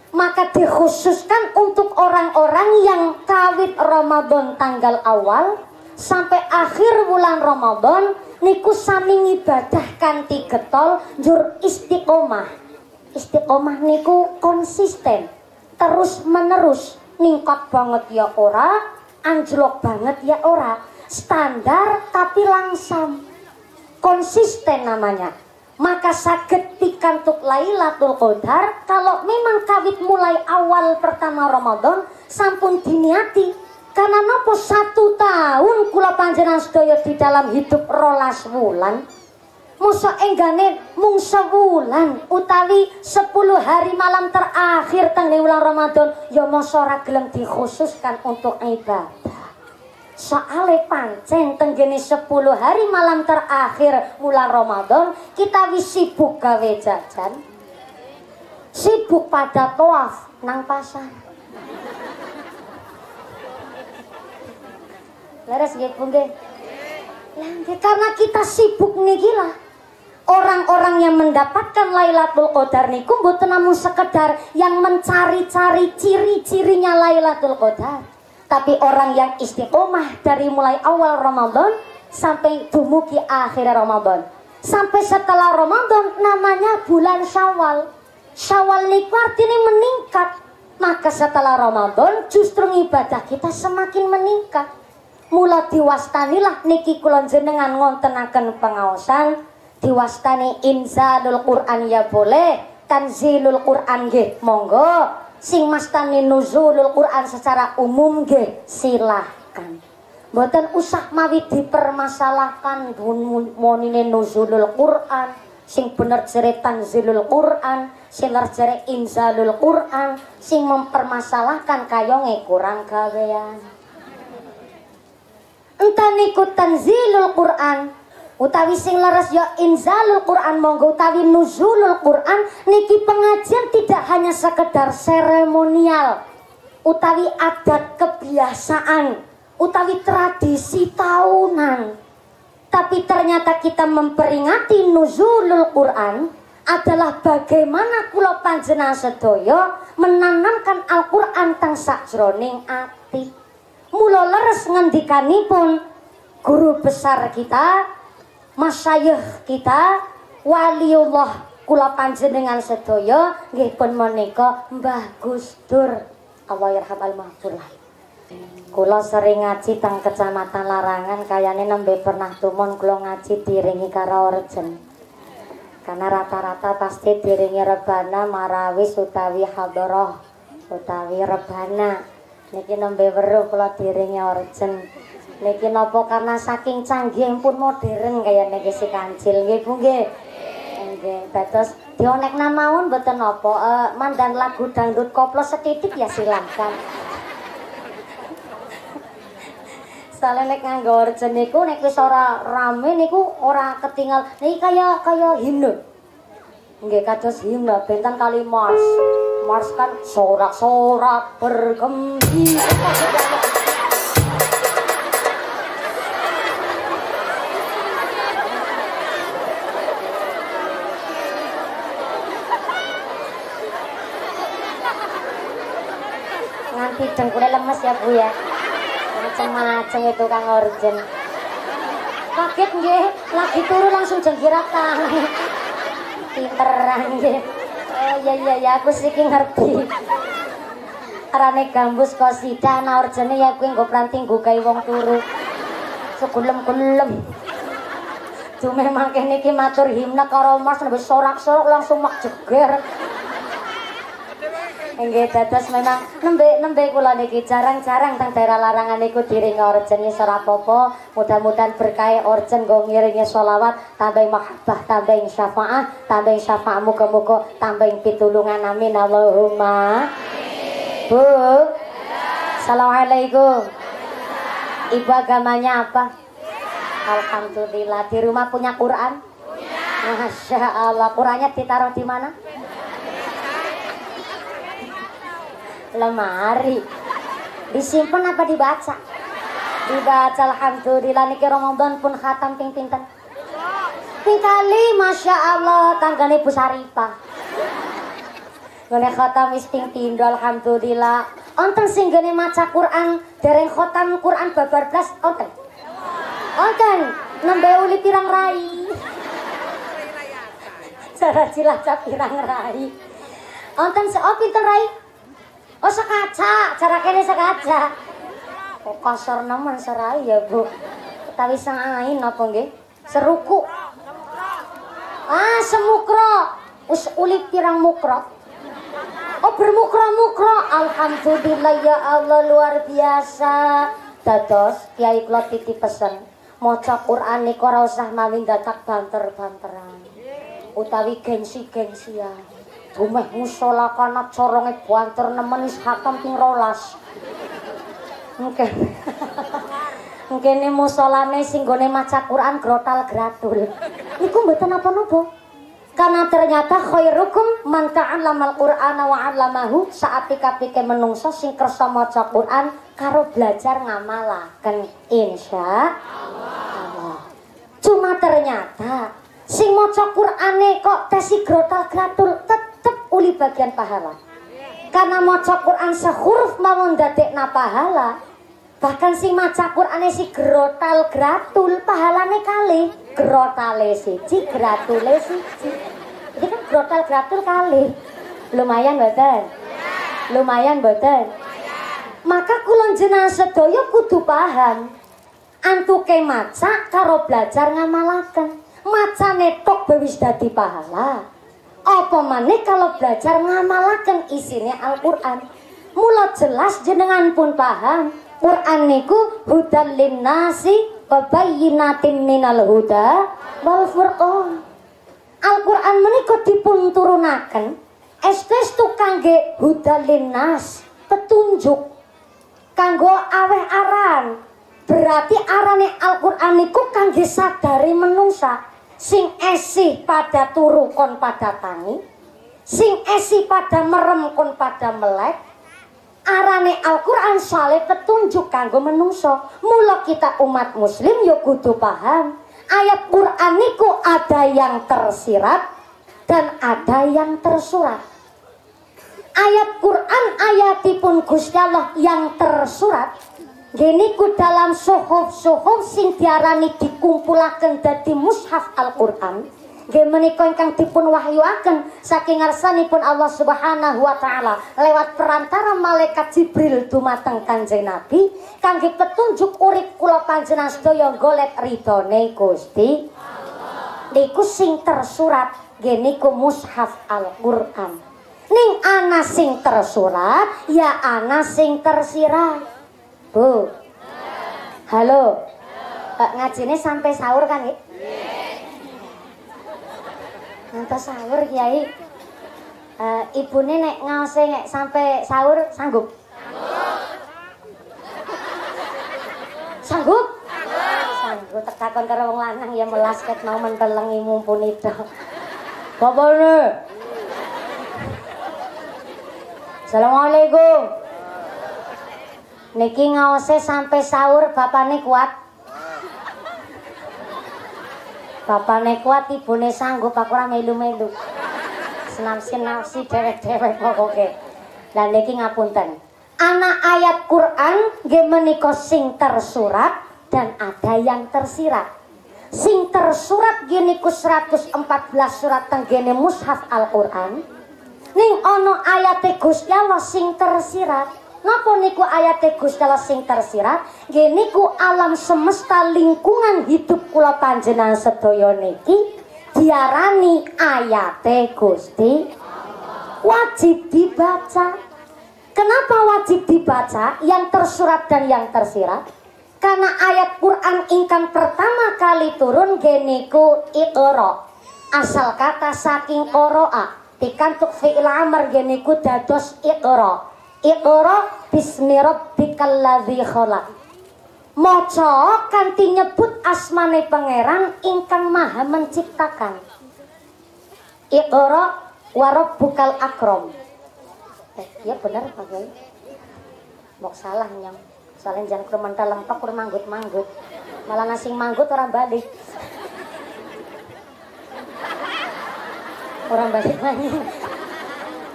Maka dikhususkan untuk orang-orang yang kawit Ramadan tanggal awal sampai akhir bulan Ramadan niku sami ibadah kanthi getol njur istiqomah. Istiqomah niku konsisten, terus menerus, ningkat banget ya ora, anjlok banget ya ora, standar tapi langsam, konsisten namanya. Maka saged pikantuk Lailatul Qadar kalau memang kawit mulai awal pertama Ramadan sampun diniati. Karena nopo 1 tahun kula panjenengan sedaya di dalam hidup 12 wulan. Mosok enggane mung sewulan utawi 10 hari malam terakhir tengene wulan Ramadan ya mosok ora gelem dikhususkan untuk ibadah. Soale pancen tenggene 10 hari malam terakhir bulan Ramadan kita wis sibuk gawe jajan, sibuk pada tawaf nang pasar. Leres nggih Bu nggih? Karena kita sibuk niki lah. Orang-orang yang mendapatkan Lailatul Qadar niku mboten namung sekedar yang mencari-cari ciri-cirinya Lailatul Qadar. Tapi orang yang istiqomah dari mulai awal Ramadan sampai dumugi akhir Ramadan. Sampai setelah Ramadan namanya bulan Syawal. Syawal niku artinya meningkat. Maka setelah Ramadan justru ibadah kita semakin meningkat. Mula diwastanilah niki kula jenengan ngontenaken pengaosan, diwastani inzalul Quran ya boleh, tanzilul Quran nggih monggo. Sing mastani nuzulul Quran secara umum nggih silahkan. Mboten usah mawi dipermasalahkan monine nuzulul Quran, sing bener jere tanzilul Quran, sing bener jere inzalul Quran, sing mempermasalahkan kayonge kurang gawean. Entah niku tanzilul Quran utawi sing leres ya inzalul Quran monggo utawi nuzulul Quran niki pengajian tidak hanya sekedar seremonial utawi adat kebiasaan utawi tradisi tahunan, tapi ternyata kita memperingati nuzulul Quran adalah bagaimana kula panjenengan sedaya menanamkan Al-Qur'an teng sakjroning ati. Mula leres ngendikanipun guru besar kita, masyayikh kita, waliullah kula panjenengan sedaya nggih pun menika Mbah Gus Dur Allahyarham al-mahfur. Kula sering ngaji teng Kecamatan Larangan, kayane nembe pernah tumon kula ngaji diringi karo orjen. Karena rata-rata pasti diringi rebana marawis utawi hadharah utawi rebana. Niki nembe weruh kula diringi orjen. Niki napa karena saking canggih pun modern kaya niki si Kancil nggih Bu nggih. Nggih, dados dionekna mawon mboten napa, mandan lagu dangdut koplo setitik ya silakan. Soale nek nganggo orjen niku nek wis ora rame niku ora ketinggal. Niki kaya himne. Nggih kados himne benten kali mars. Mars kan sorak-sorak bergembira. dengkulnya lemes ya Bu ya. Macem-macem itu Kang Orjen. Kaget nggih, lagi turu langsung jengkirat tangan. Pinteran nggih. Oh iya aku sih ngerti. Arane gambus kosida ana orjene ya kuwi nggo planting nggo gawe wong turu. Sekulem-kulem. Cuma mangke niki matur himna karo Mas wis sorak-sorak langsung mak jeger. Nggih dados memang nembe kula niki jarang-jarang teng daerah larangan niku diringi orjen wis ora apa-apa. Mudah-mudahan berkah orjen nggo ngiringi sholawat, tambah mahabbah, tambah syafaah, tambah syafaah muga-muga tambah pitulungan amin Allahumma. Bu. Assalamualaikum. Ibu agamanya apa? Alhamdulillah. Di rumah punya Quran? Masya Allah. Qurannya ditaruh di mana? Lemari. Disimpan apa dibaca? Dibaca. Alhamdulillah. Niki Ramadan pun khatam ping pinten? Ping kali. Masya Allah. Tanggane Bu Saripah. Ngene khatam wis ping pindho. Alhamdulillah. Onten sing gene maca Quran dereng khatam Quran babar blas onten. Onten nembe uli pirang rai. Cara cilacap pirang rai. Onten pinten rai? Oh sekaca, cara kene sekaca. Kok kasar nemen serai ya, Bu. Utawi sangain apa nggih? Seruku. Ah, semukro. Wis uli pirang mukro. Oh bermukro-mukro. Alhamdulillah ya Allah luar biasa. Dados Kiai kula titip pesen. Maca Quran niku ora usah mawi dadak banter-banteran. Utawi gengsi-gengsian. Dumeh musala kana coronge banter nemen wis khatam ping 12. Mungkin. Mungkin musolane sing gone maca Quran grotal gratul. Niku mboten apa-napa. Karena ternyata khairukum man ta'allamal Qur'ana wa 'allamahu. Saat pika-pike menungso sing kersa maca Quran karo belajar ngamalaken insyaallah. Cuma ternyata sing maca Qur'ane kok tesi grotal gratul tetep uli bagian pahala. Karena maca Quran sehuruf mawon dadekna pahala. Bahkan sing maca Qur'ane si grotal gratul pahalane kali. Grotale siji, gratule siji. Ini kan grotal gratul kali. Lumayan mboten? Lumayan mboten? Maka kula jenengan sedaya kudu paham. Antuke maca karo belajar ngamalaken. Macane tok wis dadi pahala. Apa maneh kalau belajar ngamalaken isine Al-Qur'an. Mula jelas jenengan pun paham. Quran niku hudal linnasi wa bayyinatin minal huda wal furqan. Al-Qur'an menika dipun turunaken estu kangge hudal linnas, petunjuk kanggo aweh aran. Berarti arane Al-Qur'an niku kangge sadari menungsa sing esih pada turu kon pada tangi, sing esih pada merem kon pada melek. Arane Al-Qur'an saleh petunjuk kanggo menungso. Mula kita umat muslim yo kudu paham. Ayat Qur'an niku ada yang tersirat dan ada yang tersurat. Ayat Qur'an ayatipun Gusti Allah yang tersurat gini ku dalam suhuf sing diarani dikumpulaken dadi mushaf Al-Qur'an. Nggih menika ingkang dipun wahyuaken saking ngarsanipun Allah Subhanahu wa taala lewat perantara malaikat Jibril dumateng Kanjeng Nabi kangge petunjuk urip kula panjenengan sedaya golek ridhone Gusti Allah. Niku sing tersurat nggih niku mushaf Al-Qur'an. Ning ana sing tersurat ya ana sing tersirat. Bu. Halo. Ngajine sampai sahur kan nggih? Ngantos sahur Kiai. Ibune nek ngaose nek sampai sahur sanggup? Sanggup? Sanggup. Tekakon karo wong lanang ya melas ket mau mentelengi mumpuni to. Bapakne. Assalamualaikum. Niki ngaose sampai sahur bapakne kuat? Bapakne kuat, ibune sanggup, aku ora melu-melu. Senam-senamsi dewek-dewek pokoke. Lah niki ngapunten. Ana ayat Quran nggih menika sing tersurat dan ada yang tersirat. Sing tersurat nggih niku 114 surat tenggene mushaf Al-Qur'an. Ning ana ayate Gusti Allah sing tersirat. Napa niku ayate Gusti Allah sing tersirat? Nggih niku alam semesta lingkungan hidup kula panjenengan sedaya niki diarani ayate Gusti Allah. Wajib dibaca. Kenapa wajib dibaca yang tersurat dan yang tersirat? Karena ayat Quran ingkang pertama kali turun geniku iqra. Asal kata saking qoro'a pikantuk fi'il amr geniku dados iqra. Iqra bismi rabbikal ladzi khalaq. Maca kanthi nyebut asmane pangeran ingkang maha menciptakan. Iqra wa rabbukal akram. Ya bener Pak Kiai. Mbok salah nyam. Soalnya jangan kerumental lempak kur manggut-manggut. Malah nasi manggut orang balik. Orang balik mana?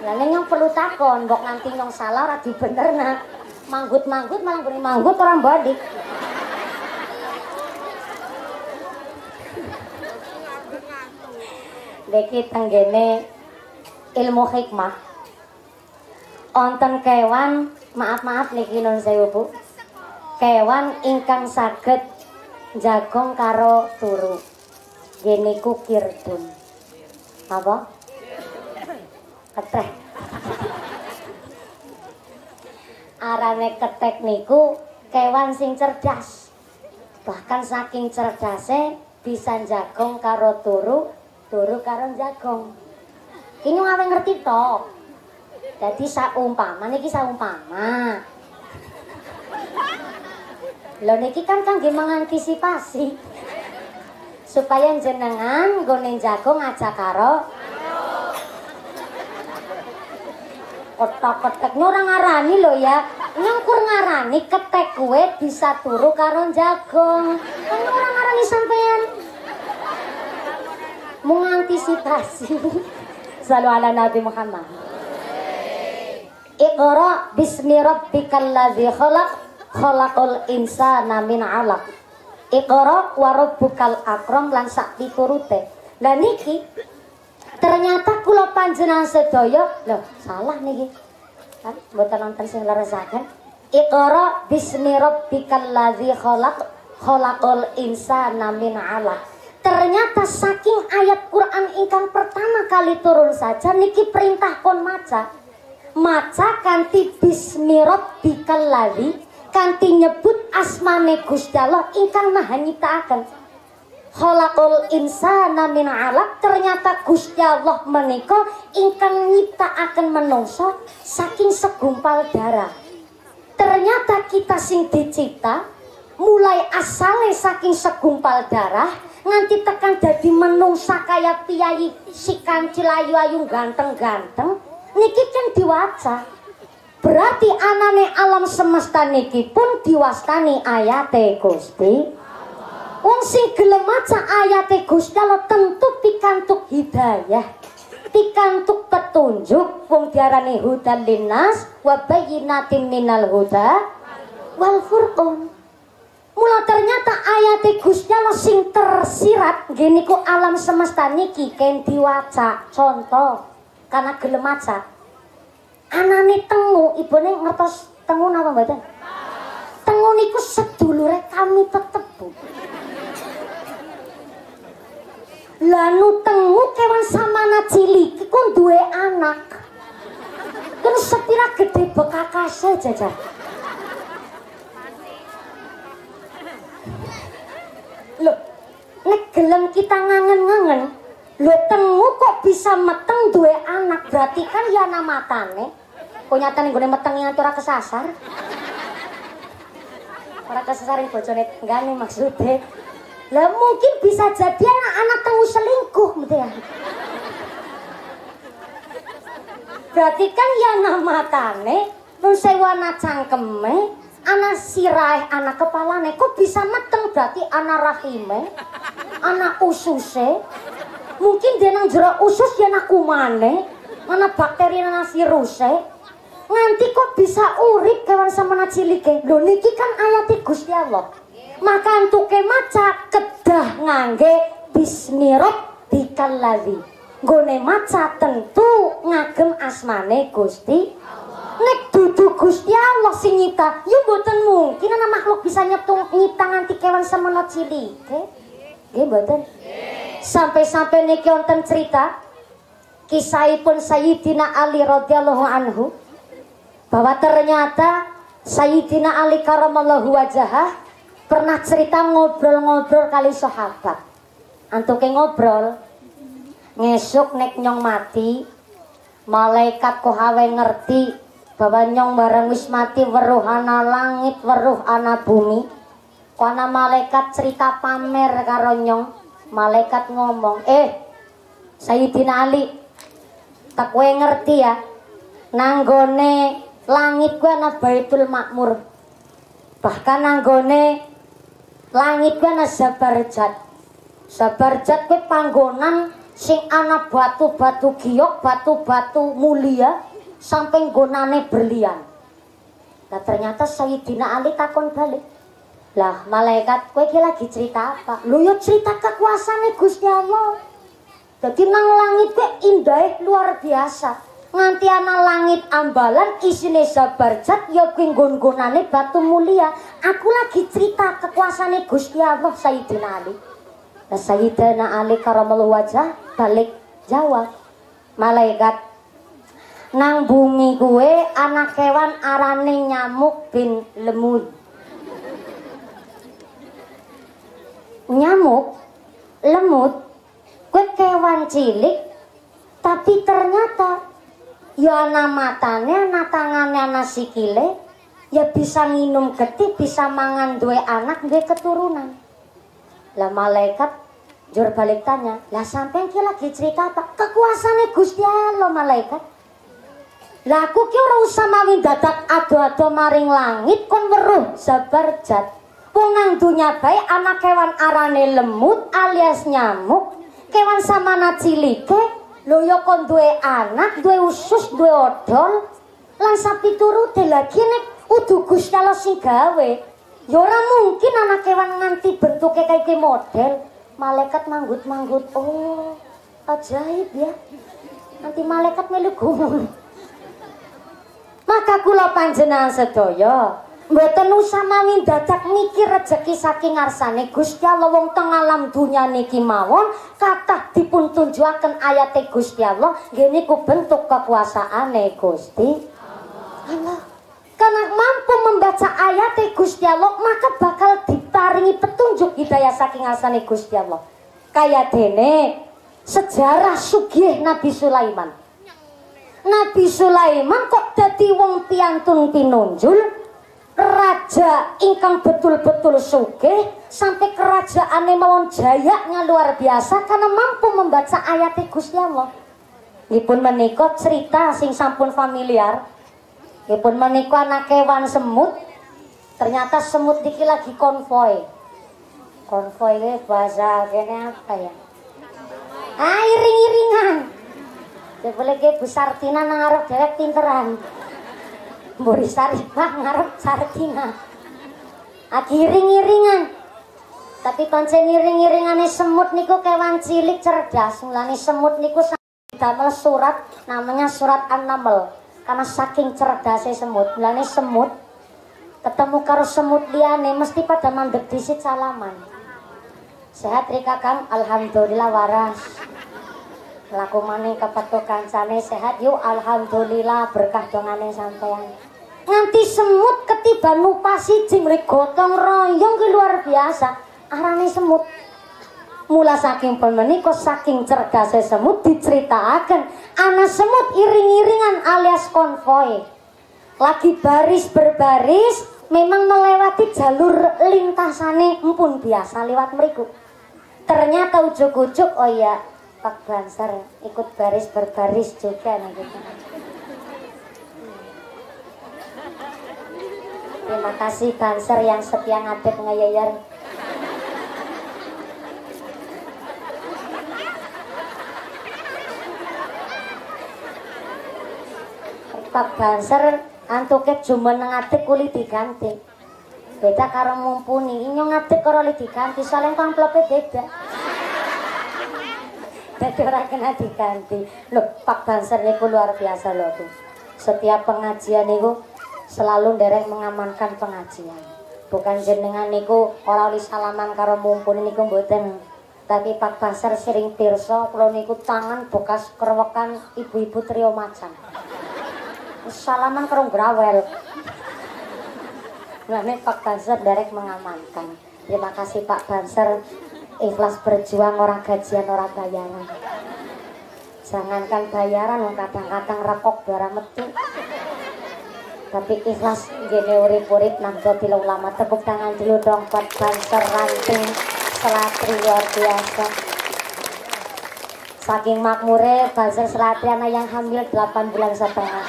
Lah yang perlu takon, mbok nganti nyong salah ora dibenerna. Manggut-manggut malah beri manggut orang balik. Deki tenggene ilmu hikmah. Onten kewan, maaf niki nun sewu Bu. Kewan ingkang saged jagong karo turu. Geniku kirdun. Apa? Ketek. Arane ketek niku kewan sing cerdas. Bahkan saking cerdase bisa jagong karo turu, turu karo jagong. Ini ngawe ngerti toh. Jadi saumpama niki saumpama. Lho niki kan kangge mengantisipasi supaya jenengan nggone jagung aja karo kotak-kotaknya orang ngarani lho ya. Nyangkur ngarani ketek kue bisa turu karo jagung. Kan orang ngarani sampean mengantisipasi. Selalu ala Nabi Muhammad. Iqra bismi rabbikal ladzi khalaq khalaqal insana min 'alaq. Iqra wa rabbukal akram lan sak piturute. Lah niki ternyata kula panjenengan sedaya lho salah niki. Kan mboten nonton sing leresaken. Iqra bismi rabbikal ladzi khalaq khalaqal insana min 'alaq. Ternyata saking ayat Quran ingkang pertama kali turun saja niki perintah kon maca. Maca kanthi bismi rabbikal ladzi kanthi nyebut asmane Gusti Allah ingkang maha nyiptakaken. Khalaqul insana min 'alaq. Ternyata Gusti Allah menika ingkang nyiptakaken manungsa saking segumpal darah. Ternyata kita sing dicipta mulai asale saking segumpal darah nganti tekan dadi manungsa kaya piyayi si kancil ayu-ayu ganteng-ganteng. Niki kan diwaca. Berarti anane alam semesta niki pun diwastani ayate Gusti. Wong sing gelem maca ayate Gusti Allah tentu pikantuk hidayah, pikantuk petunjuk. Wong diarani hudan linnas wa bayyinatin minal huda wal furqan. Mula ternyata ayate Gusti Allah sing tersirat nggih niku alam semesta niki ken diwaca. Contoh karena gelem maca. Anane tengu, ibune ngertos tengu napa mboten? Tengu niku sedulure kami tetep Bu. Lanu tengu kewan samana cilik iku duwe anak. Kan sepira gede bekakase jajah. Loh, nek gelem kita ngangen-ngangen, lho tengu kok bisa meteng duwe anak, berarti kan ya ana matane. Kok nyatane nggone meteng yang ora kesasar. Ora kesasar bojone tenggane maksudnya. Lah mungkin bisa jadi anak-anak tengu selingkuh gitu ya. Berarti kan ya ana matane, nun sewana cangkeme, ana sirahe, ana kepalane, kok bisa meteng berarti ana rahime, ana ususe. Mungkin dia nang jero usus dia ana kumane, ana bakteri ana viruse. nganti kok bisa urip kewan semana cilike. Lho niki kan ayat Gusti Allah. Maka antuke maca kedah ngangge bismi rabbikal ladzi. Nggone maca tentu ngagem asmane Gusti Allah. Nek dudu Gusti Allah sing nyipta, ya mboten mungkin ana makhluk bisa nyipta nganti kewan semana cilike. Nggih mboten? Sampai-sampai niki wonten cerita kisahipun Sayyidina Ali radhiyallahu anhu bahwa ternyata Sayyidina Ali karamallahu wajhah pernah cerita ngobrol-ngobrol kali sahabat. Antuke ngobrol, ngesuk nek nyong mati, malaikat kohawe ngerti bahwa nyong bareng wis mati weruh ana langit, weruh ana bumi. Kana malaikat cerita pamer karo nyong. Malaikat ngomong, Sayyidina Ali, tak kowe ngerti ya, nanggone langit kuwi ana Baitul Makmur. Bahkan nanggone langit kuwi ana Zabarjat. Zabarjat kuwi panggonan sing ana batu-batu giok, batu-batu mulia sampai nggonane berlian. Nah ternyata Sayyidina Ali takon balik. Lah malaikat kowe iki lagi cerita apa? Lho ya cerita kekuasaane Gusti Allah. Dadi nang langit kuwi indah luar biasa. Nganti ana langit ambalan isine Zabarjat ya kuwi nggon-gonane batu mulia. Aku lagi cerita kekuasaane Gusti Allah Sayyidina Ali. Nah Sayyidina Ali karamallahu wajah balik jawab. Malaikat nang bumi kuwe ana kewan arane nyamuk bin lemud. Nyamuk, lemut, kuwi kewan cilik, tapi ternyata ya ana matane, ana tangane, ana sikile, ya bisa nginum getih, bisa mangan duwe anak, duwe keturunan. Lah malaikat jur balik tanya, lah sampean ki lagi cerita apa? Kekuasaane Gusti Allah malaikat. Lah aku ki ora usah mawi dadak ado-ado maring langit kon weruh Zabarjat. Wong nang dunya bae ana kewan arane lemut alias nyamuk, kewan samana cilike, lho ya kon duwe anak, duwe usus, duwe odol, lan sapiturute lagi nek kudu Gusti Allah sing gawe. Ya ora mungkin ana kewan nganti bentuke kaya iki model. Malaikat manggut-manggut. Oh, ajaib ya. Nanti malaikat melu gumun. Maka kula panjenengan sedaya mboten usah mawi dadak mikir rejeki saking ngarsane Gusti Allah. Wong teng alam dunya niki mawon kathah dipun tunjukaken ayate Gusti Allah nggih niku bentuk kekuasaane Gusti Allah. Karena mampu membaca ayate Gusti Allah maka bakal diparingi petunjuk hidayah saking ngarsane Gusti Allah. Kaya dene sejarah sugih Nabi Sulaiman. Nabi Sulaiman kok dadi wong piantun pinunjul, raja ingkang betul-betul sugih sampai kerajaane mawon jayanya luar biasa karena mampu membaca ayat Gusti Allah. Nipun menika cerita sing sampun familiar. Nipun menika anak kewan semut. Ternyata semut niki lagi konvoy. Konvoy ini bahasa kene apa ya? Iring-iringan. Boleh ke Bu Sartina ngarep dewek pinteran. Mburi Saripah ngarep Sartina. Iring-iringan. Tapi pancen iring-iringane semut niku kewan cilik cerdas. Mulane semut niku damel surat namanya surat An-Naml. Karena saking cerdasnya semut. Mulane semut ketemu karo semut liyane mesti pada mandek disit salaman. Sehat Rika Kang, alhamdulillah waras. Laku maning kepetuk kancane sehat yuk alhamdulillah berkah dongane sampean. Nganti semut ketiban nupasi jing gotong royong ki luar biasa. Arane semut. Mula saking pemenika saking cerdasnya semut diceritakan ana semut iring-iringan alias konvoy. Lagi baris berbaris memang melewati jalur lintasane empun biasa lewat mriku. Ternyata ujuk-ujuk oh ya Pak Banser ikut baris berbaris juga nih gitu. Terima kasih Banser yang setia ngadep ngayayar. Pak Banser antuke jumeneng atik kuli diganti. Beda karo mumpuni, inyong atik karo li diganti, soalnya amplope beda. Jadi orang kena diganti. Loh, Pak Banser niku luar biasa loh tuh. Setiap pengajian niku selalu derek mengamankan pengajian. Bukan jenengan niku ora oli salaman karo mumpuni niku mboten. Tapi Pak Banser sering pirsa kula niku tangan bekas kerewekan ibu-ibu trio macan. Salaman karo grawel. Nah, ini Pak Banser derek mengamankan. Terima kasih Pak Banser, ikhlas berjuang orang gajian orang bayaran. Jangankan bayaran, kadang-kadang rekok bara metu. Tapi ikhlas gini urip-urip Nahdlatul Ulama. Tepuk tangan dulu dong Pak Banser ranting Selatri luar biasa. Saking makmure Banser Selatri anak yang hamil 8 bulan setengah.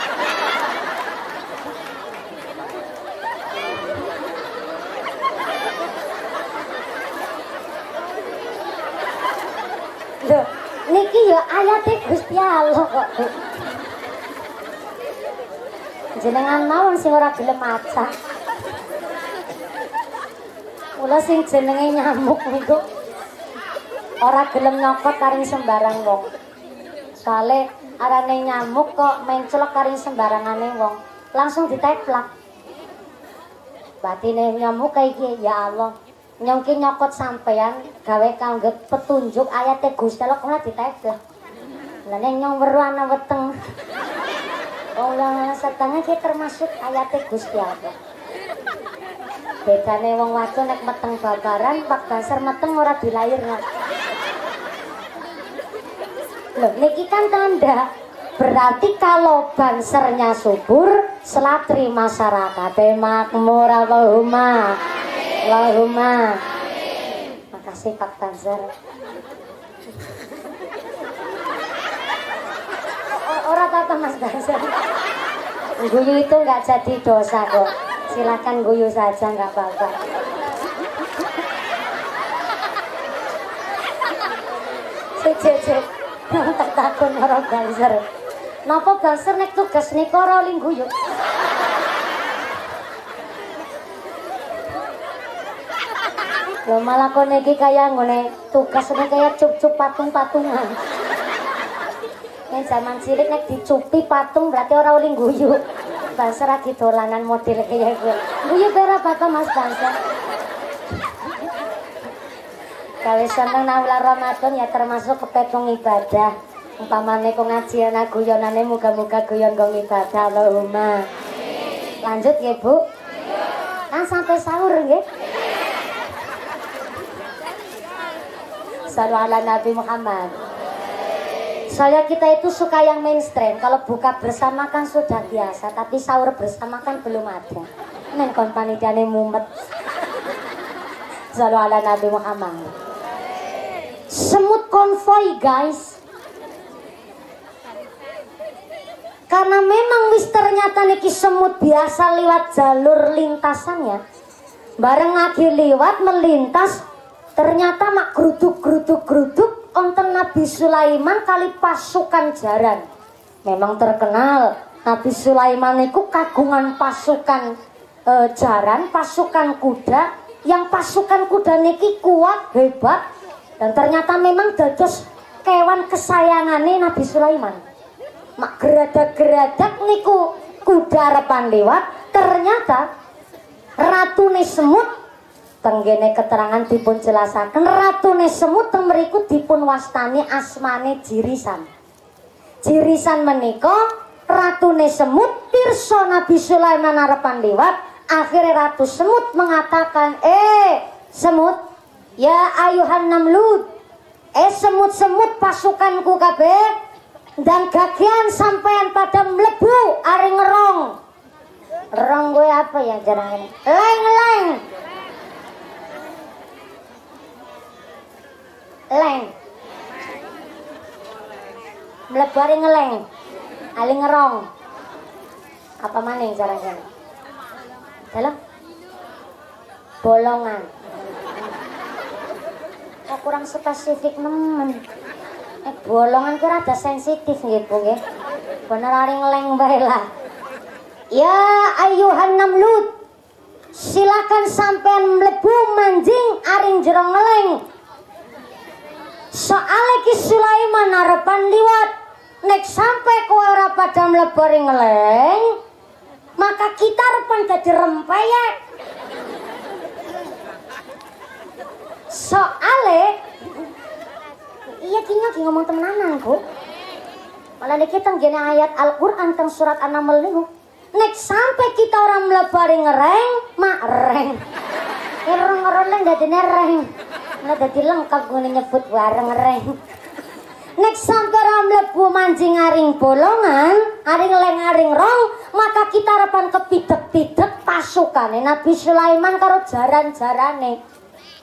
Loh, niki ya ayate Gusti Allah kok. Jenengan mawon sing ora gelem maca. Mula sing jenenge nyamuk niku ora gelem nyokot karing sembarang wong. Soale arane nyamuk kok mencelok karing sembarangane wong, langsung diteplak. Batine nyamuk kayak iki ya Allah. Nyongki nyokot sampean gawe kangge petunjuk ayate Gusti Allah kok diteplak. Lah nek nyong weru ana weteng. Wong setengah ki termasuk ayate Gusti Allah. Bedane wong wadon nek meteng babaran, Pak Banser meteng ora dilairno. Loh niki kan tanda. Berarti kalau Bansernya subur, Selatri masyarakate makmur. Allahumma. Allahumma. Makasih Pak Banser. Ora apa-apa Mas Banser. Guyu itu nggak jadi dosa kok. Silakan guyu saja nggak apa-apa. Cek. Tak takut orang Banser. Napa Banser nek tugas niku ora ling guyu. Loh malah kok niki kaya ngene tugasnya kaya cup-cup patung-patungan. Nek zaman cilik nek dicupi patung berarti ora uling guyu. Banser lagi dolanan model kaya gue. Guyu berapa apa Mas Banser? Kalau seneng bulan Ramadan ya termasuk kepetong ibadah. Umpamane kok ngajian guyonane muga-muga guyon gong ibadah. Allahumma. Lanjut ya Bu. Kan sampai sahur nggih. Sallu ala Nabi Muhammad. Soalnya kita itu suka yang mainstream. Kalau buka bersama kan sudah biasa, tapi sahur bersama kan belum ada. Men kon panitiane mumet. Sallu ala Nabi Muhammad. Semut konvoi guys. Karena memang wis ternyata niki semut biasa lewat jalur lintasannya. Bareng lagi lewat melintas, ternyata mak geruduk onten Nabi Sulaiman kali pasukan jaran. Memang terkenal Nabi Sulaiman itu kagungan pasukan jaran, pasukan kuda. Yang pasukan kuda niki kuat, hebat. Dan ternyata memang dados kewan kesayangannya Nabi Sulaiman. Mak geradak-geradak niku kuda repan lewat, ternyata ratune semut tenggene keterangan dipun jelasaken ratune semut teng mriku dipun wastani asmane Jirisan. Jirisan menika ratune semut pirsa Nabi Sulaiman arepan liwat, akhirnya ratu semut mengatakan, semut, ya ayuhan namlud, semut-semut pasukanku kabeh dan gagian sampean pada mlebu ari ngerong. Rong gue apa ya jarang ini? Leng. Mlebu ari ngeleng. Ali ngerong. Apa maning jarang-jarang? Dalam bolongan. Kok kurang spesifik nemen. Bolongan kira ada sensitif nggih Bu nggih. Bener ari ngeleng bae lah. Ya ayuhan namlut, silakan sampean mlebu manjing aring jero ngeleng. Soale Ki Sulaiman arepan liwat, nek sampe kowe ora pada mlebu ring ngeleng, maka kita arepan dadi rempeyek. Soale iya ki ngomong temenanan, Bu. Malah niki tenggene ayat Al-Qur'an teng surat An-Naml niku. Nek sampai kita orang melebari ngereng, mak reng. Ngereng dadine reng. Nah dadi lengkap gue nyebut bareng reng. Nek sampai orang mlebu mancing aring bolongan, aring leng aring rong, maka kita harapan kepidek-pidek pasukane Nabi Sulaiman karo jaran-jarane.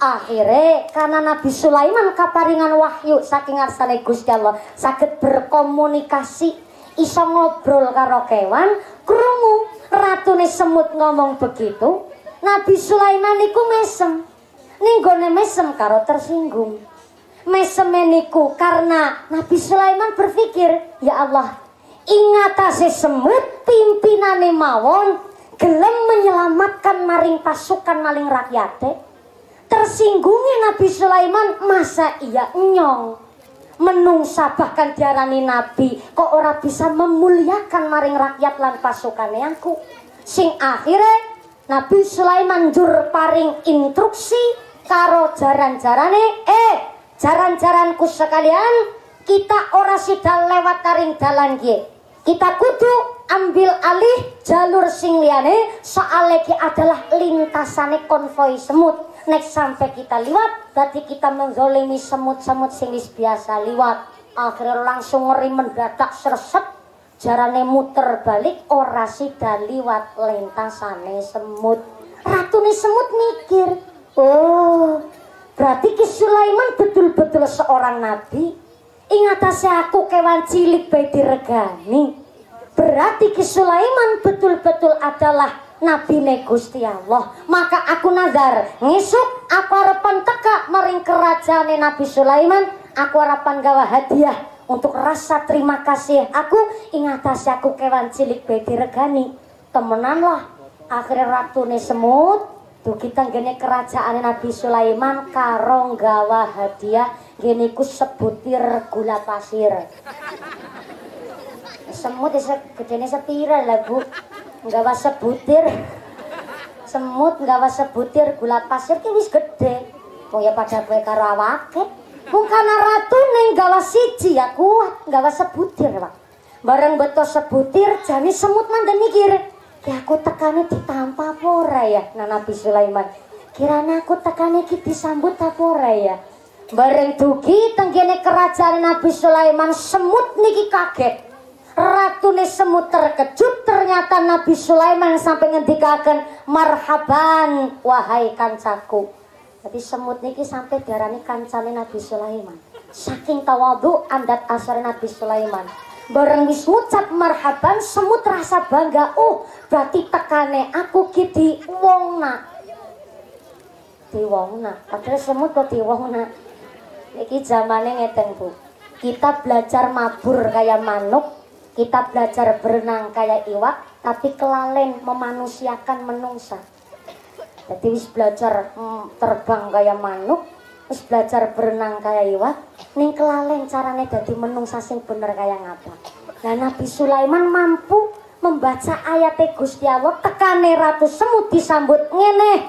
Akhirnya karena Nabi Sulaiman kaparingan wahyu saking ngarsane Gusti Allah saged berkomunikasi, iso ngobrol karo kewan, krungu ratune semut ngomong begitu. Nabi Sulaiman niku mesem. Ning gone mesem karo tersinggung. Meseme niku karena Nabi Sulaiman berpikir, ya Allah, ingatase semut pimpinane mawon gelem menyelamatkan maring pasukan maling rakyate. Tersinggungnya Nabi Sulaiman, masa iya nyong menungsa bahkan diarani nabi kok ora bisa memuliakan maring rakyat lan pasukan yangku. Sing akhirnya Nabi Sulaiman jur paring instruksi karo jaran-jarane, jaran-jaranku sekalian, kita ora sida lewat taring dalan ki, kita kudu ambil alih jalur sing liyane, soale ki adalah lintasane konvoi semut. Nek sampai kita liwat, berarti kita menzolimi semut-semut sing wis biasa liwat. Akhirnya langsung ngeri mendadak serset, jarane muter balik, ora sida liwat lintasane semut. Ratune semut mikir, oh, berarti Ki Sulaiman betul-betul seorang nabi. Ingatase aku kewan cilik bae diregani. Berarti Ki Sulaiman betul-betul adalah Nabi Gusti Allah. Maka aku nazar ngisuk aku harapan teka maring kerajaan Nabi Sulaiman, aku harapan gawa hadiah untuk rasa terima kasih aku ingatasi aku kewan cilik bae diregani. Temenan lah akhirnya ratune semut tuh kita gini kerajaan Nabi Sulaiman karo gawa hadiah gini ku sebutir gula pasir. Semut gedene sepira lah Bu, nggawa sebutir semut nggawa sebutir gula pasir ki wis gede. Wong ya pada kowe karo awake. Wong kana ratune nggawa siji ya kuat, nggawa sebutir, Pak. Bareng beto sebutir jane semut mandhen mikir, "Ya aku tekane ditampa apa ora ya?" Nah Nabi Sulaiman, "Kirane aku tekane iki disambut apa ora ya?" Bareng dugi tenggene kerajaan Nabi Sulaiman, semut niki kaget. Ratune semut terkejut, ternyata Nabi Sulaiman sampai ngendikaken marhaban wahai kancaku. Jadi semut niki sampai diarani kancane Nabi Sulaiman. Saking tawadhu andat asar Nabi Sulaiman. Bareng wis ngucap marhaban, semut rasa bangga. Oh, berarti tekane aku ki diwongna. Diwongna. Padahal semut kok diwongna. Niki zamane ngeten, Bu. Kita belajar mabur kayak manuk. Kita belajar berenang kayak iwak, tapi kelalen memanusiakan menungsa. Jadi wis belajar terbang kayak manuk, wis belajar berenang kayak iwak, ning kelalen carane dadi menungsa sing bener kayak ngapa. Nah Nabi Sulaiman mampu membaca ayat Gusti Allah, tekane ratu semut disambut ngene.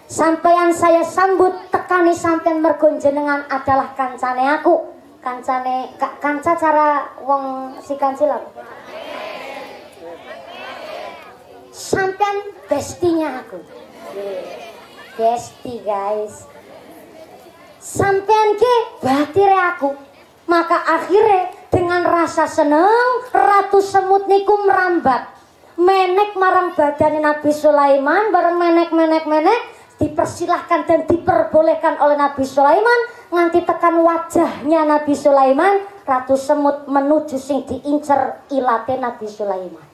Sampeyan saya sambut, tekani sampeyan mergo jenengan adalah kancane aku. Kancane kanca cara wong si kancil apa? Sampean bestinya aku. Besti guys. Sampean ke batire aku. Maka akhirnya dengan rasa seneng ratu semut niku merambat. Menek marang badane Nabi Sulaiman, bareng menek dipersilahkan dan diperbolehkan oleh Nabi Sulaiman nganti tekan wajahnya Nabi Sulaiman, ratu semut menuju sing diincer ilate Nabi Sulaiman.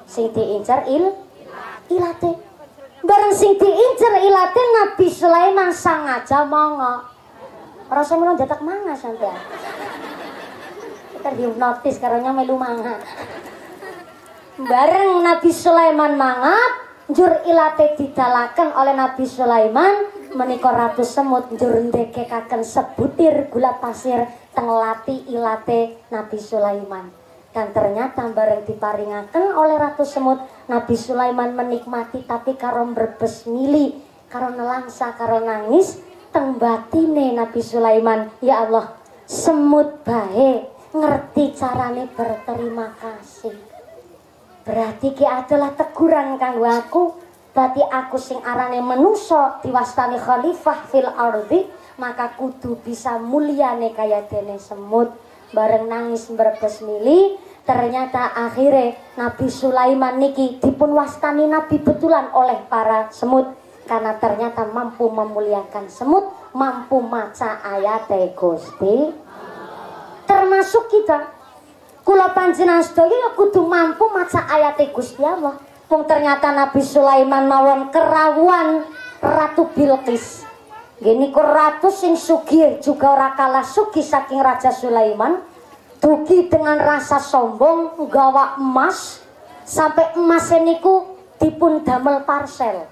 Sing diincer ilate. Bareng sing diincer ilate Nabi Sulaiman sangaja manga. Rasa melu dadak manga sampean. Kita dihipnotis karena melu manga. Bareng Nabi Sulaiman mangap, njur ilate didalaken oleh Nabi Sulaiman menika Ratu Semut njur ndekekaken sebutir gula pasir teng lati ilate Nabi Sulaiman. Dan ternyata bareng diparingaken oleh Ratu Semut, Nabi Sulaiman menikmati tapi karo mbrebes mili, karo nelangsa, karo nangis teng batine Nabi Sulaiman. Ya Allah, semut bae ngerti carane berterima kasih. Berarti ki adalah teguran kanggo aku. Berarti aku sing arane manusa diwastani khalifah fil ardi, maka kudu bisa mulyane kaya dene semut. Bareng nangis mbrebes mili, ternyata akhirnya Nabi Sulaiman niki dipun wastani nabi betulan oleh para semut karena ternyata mampu memuliakan semut, mampu maca ayat Gusti. Termasuk kita, kula panjenengan sedaya kudu mampu maca ayat Gusti Allah. Wong ternyata Nabi Sulaiman mawon kerawuan Ratu Bilqis. Gini ku ratu sing sugih juga ora kalah sugih saking Raja Sulaiman. Dugi dengan rasa sombong gawa emas sampai emas niku dipun damel parsel,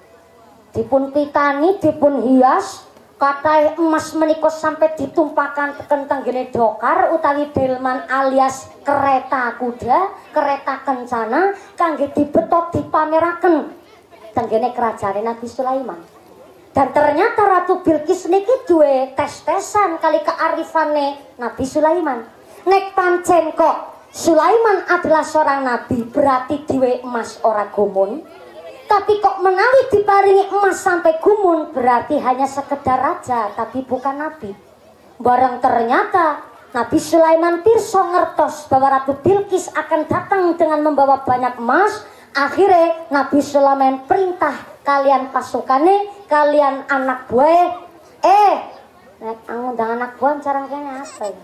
dipun pitani, dipun hias. Katai emas menika sampai ditumpakan teken tenggene dokar utawi delman alias kereta kuda, kereta kencana kangge dibetot dipameraken tenggene kerajaan Nabi Sulaiman. Dan ternyata Ratu Bilqis niki duwe tes-tesan kali kearifane Nabi Sulaiman. Nek pancen kok Sulaiman adalah seorang nabi, berarti diwe emas ora gumun. Tapi kok menawi diparingi emas sampai gumun, berarti hanya sekedar raja tapi bukan nabi. Barang ternyata Nabi Sulaiman pirsa ngertos bahwa Ratu Bilqis akan datang dengan membawa banyak emas. Akhirnya Nabi Sulaiman perintah kalian pasukane, kalian anak buah, nek ngundang anak buah carang kene apa ya?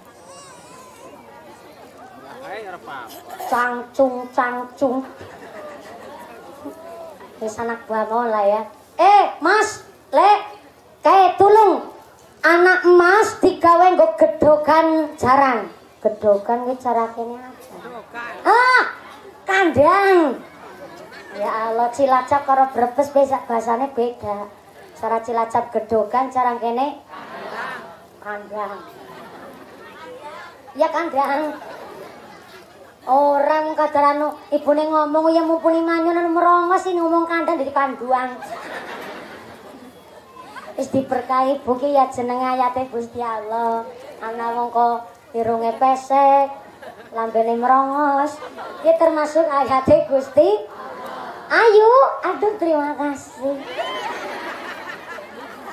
Cangcung. Wis anak buah mulai ya. Mas, kae tulung anak emas digawe nggo gedhogan jaran. Gedhogan ki cara kene apa? Kandang. Ya Allah, Cilacap karo Brebes bahasane beda. Cara Cilacap gedhogan, cara kene kandang. Ya kandang. Orang kadarano ibune ngomong ya mumpuni manyun merongos ini ngomong kandang dari kanduang. Wis diberkahi Bu ki ya jeneng ayate Gusti Allah. Ana wong kok irunge pesek, lambene merongos. Iki termasuk ayate Gusti. Ayo, aduh terima kasih.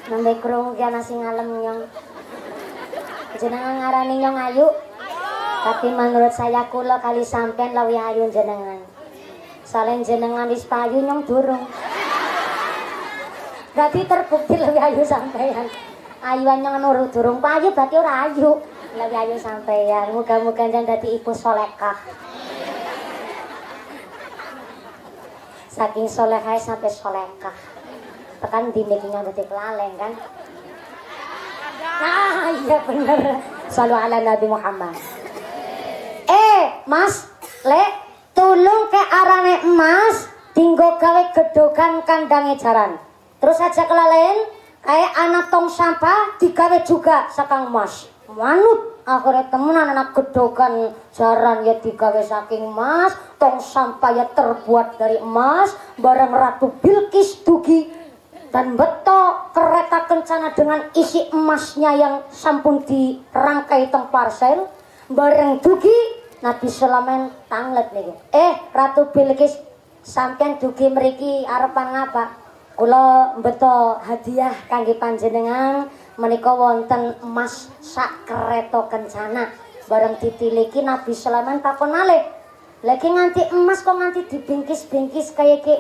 Nembe krungu ki ana sing ngalem nyong. Jenengan ngarani nyong Ayu. Tapi menurut saya kula kali sampean lawi ayu jenengan. Salen jenengan wis payu nyong durung. Berarti terbukti lawi ayu sampean. Ayuan nyong nurut durung payu berarti ora ayu. Lawi ayu sampean. Muga-muga njen dadi ibu solekah. Saking solehai sampai solekah. Tekan dini nyong dadi pelaleng kan. Nah, iya bener. Shallu ala Nabi Muhammad. Mas, tulung ke arane emas, tinggo gawe gedhogan kandange jaran. Terus aja kelalen, kayak anak tong sampah digawe juga sakang emas. Manut, akhirnya temenan anak gedhogan jaran ya digawe saking emas, tong sampah ya terbuat dari emas, bareng Ratu Bilqis dugi dan beto kereta kencana dengan isi emasnya yang sampun dirangkai teng parsel, bareng dugi. Nabi Sulaiman tanglet niku. Ratu Bilqis sampeyan dugi mriki arepan ngapa? Kula mbeto hadiah kangge panjenengan menika wonten emas sak kereta kencana. Bareng ditiliki Nabi Sulaiman takon malih. Lagi nganti emas kok nganti dibingkis-bingkis kaya ki.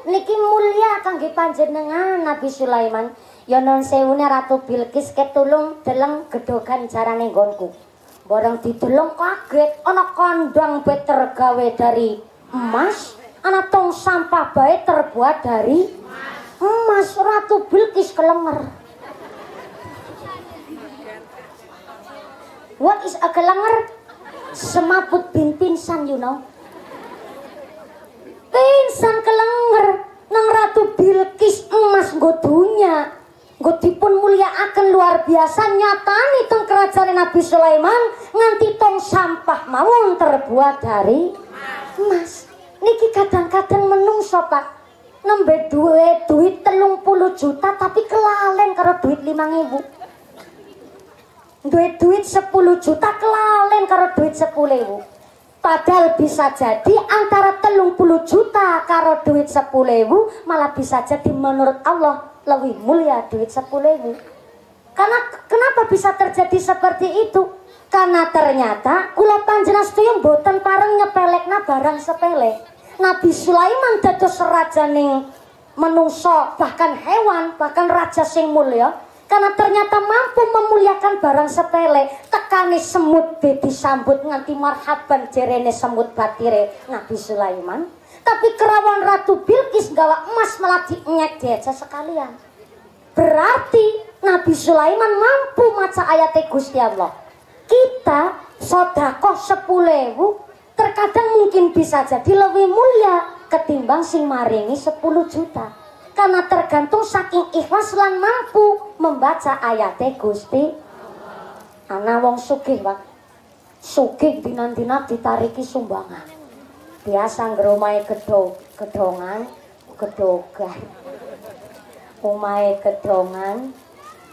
Niki mulia kangge panjenengan Nabi Sulaiman. Ya non sewune Ratu Bilqis ketulung deleng gedhogan jarane nggonku. Barang dideleng kaget, ana kandang bae tergawe dari emas, ana tong sampah bae terbuat dari emas. Ratu Bilqis kelenger. What is a kelenger? Semaput bin pingsan, you know. pingsan kelenger nang Ratu Bilqis emas godunya nggo dipun mulyakaken luar biasa nyatani teng kerajaan Nabi Sulaiman nganti tong sampah mawon terbuat dari emas. Niki kadang-kadang menungso Pak nembe duit 30 juta tapi kelalen karo duit 5.000. Duit 10 juta kelalen karo duit 10.000. Padahal bisa jadi antara 30 juta karo duit 10.000 malah bisa jadi menurut Allah lebih mulia duit 10.000. Karena kenapa bisa terjadi seperti itu? Karena ternyata kula panjenengan sedaya mboten pareng nyepelekna barang sepele. Nabi Sulaiman dados raja ning menungso bahkan hewan bahkan raja sing mulya. Karena ternyata mampu memuliakan barang sepele. Tekane semut be disambut nganti marhaban jerene semut batire Nabi Sulaiman. Tapi kerawan Ratu Bilqis gawa emas malah dinyek aja sekalian. Berarti Nabi Sulaiman mampu maca ayat Gusti Allah. Kita sedekah 10.000 terkadang mungkin bisa jadi lebih mulia ketimbang sing maringi 10 juta. Karena tergantung saking ikhlas lan mampu membaca ayat Gusti. Ana wong sugih, Pak. Sugih dinan-dinan ditariki sumbangan. Biasa ngromai gedongan, gedogan. Omahe gedongan,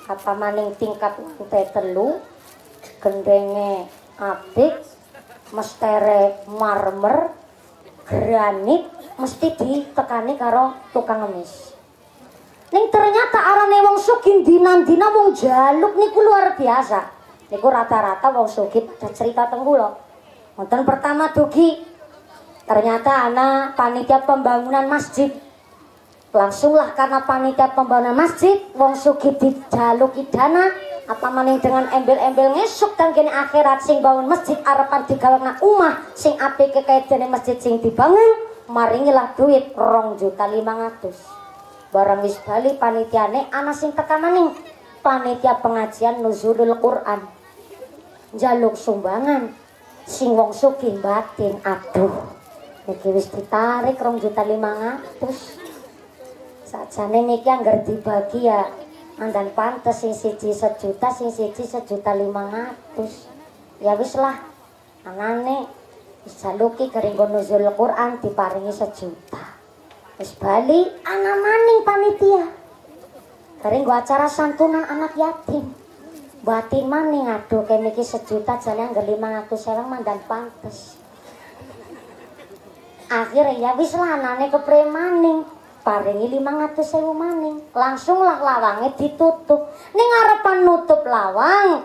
apa maning tingkat lantai 3, gendenge apik, mestere marmer, granit, mesti ditekani karo tukang ngemis. Ning ternyata arane wong sugih dinan-dina wong jaluk niku luar biasa. Niku rata-rata wong sugih cerita teng kula. Wonten pertama dugi ternyata ana panitia pembangunan masjid. Langsunglah karena panitia pembangunan masjid wong sugih dijaluki dana apa maning dengan embel-embel ngesuk dan kene akhirat sing bangun masjid arepan digawekna omah sing apike kaya dene masjid sing dibangun maringilah duit 2.500.000. Barang wis bali panitiane ana sing tekan maning panitia pengajian nuzulul Quran njaluk sumbangan sing wong sugih batin aduh niki wis ditarik 2.500.000. Sakjane niki anggar dibagi ya andan pantes sing siji 1 juta sing siji 1.500.000. Ya wis lah anane wis jaluki kanggo nuzul Quran diparingi 1 juta. Wis bali ana maning panitia kanggo acara santunan anak yatim. Batin maning aduh kene iki 1 juta jane anggar 500.000 mandan pantes. Akhirnya ya wis lah anane kepre maning paringi 500.000 maning. Langsunglah lawange ditutup. Ning arepan nutup lawang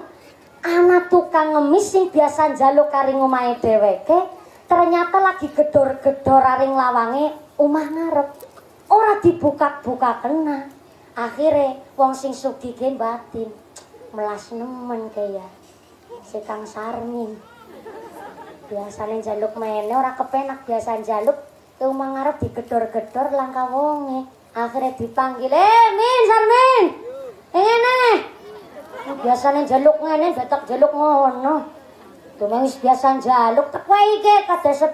ana tukang ngemis sing biasa njaluk karing omahe dheweke ternyata lagi gedor-gedor aring lawange omah ngarep. Ora dibuka-buka kena. Akhirnya wong sing sugih ge batin melas nemen kaya si Kang Sarmin. Biasane njaluk mene ora kepenak biasa njaluk ke omah ngarep digedor-gedor langka wonge. Akhirnya dipanggil, Min Sarmin. Ngene. Biasane njaluk ngene dadak njaluk ngono. Dumeng wis biasa njaluk tek wae iki kadhe 10.000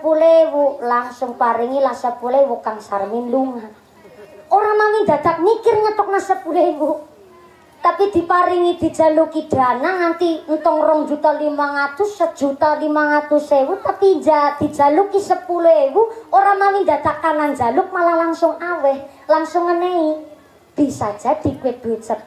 langsung paringi lah 10.000 Kang Sarmin lunga. Ora mami dadak mikir ngetokna 10.000. Tapi diparingi dijaluki dana nganti entong 2.500.000 1.500.000 tapi dijaluki 10.000 orang mami dadak kanan jaluk malah langsung aweh langsung ngenehi. Bisa jadi kue duit 10.000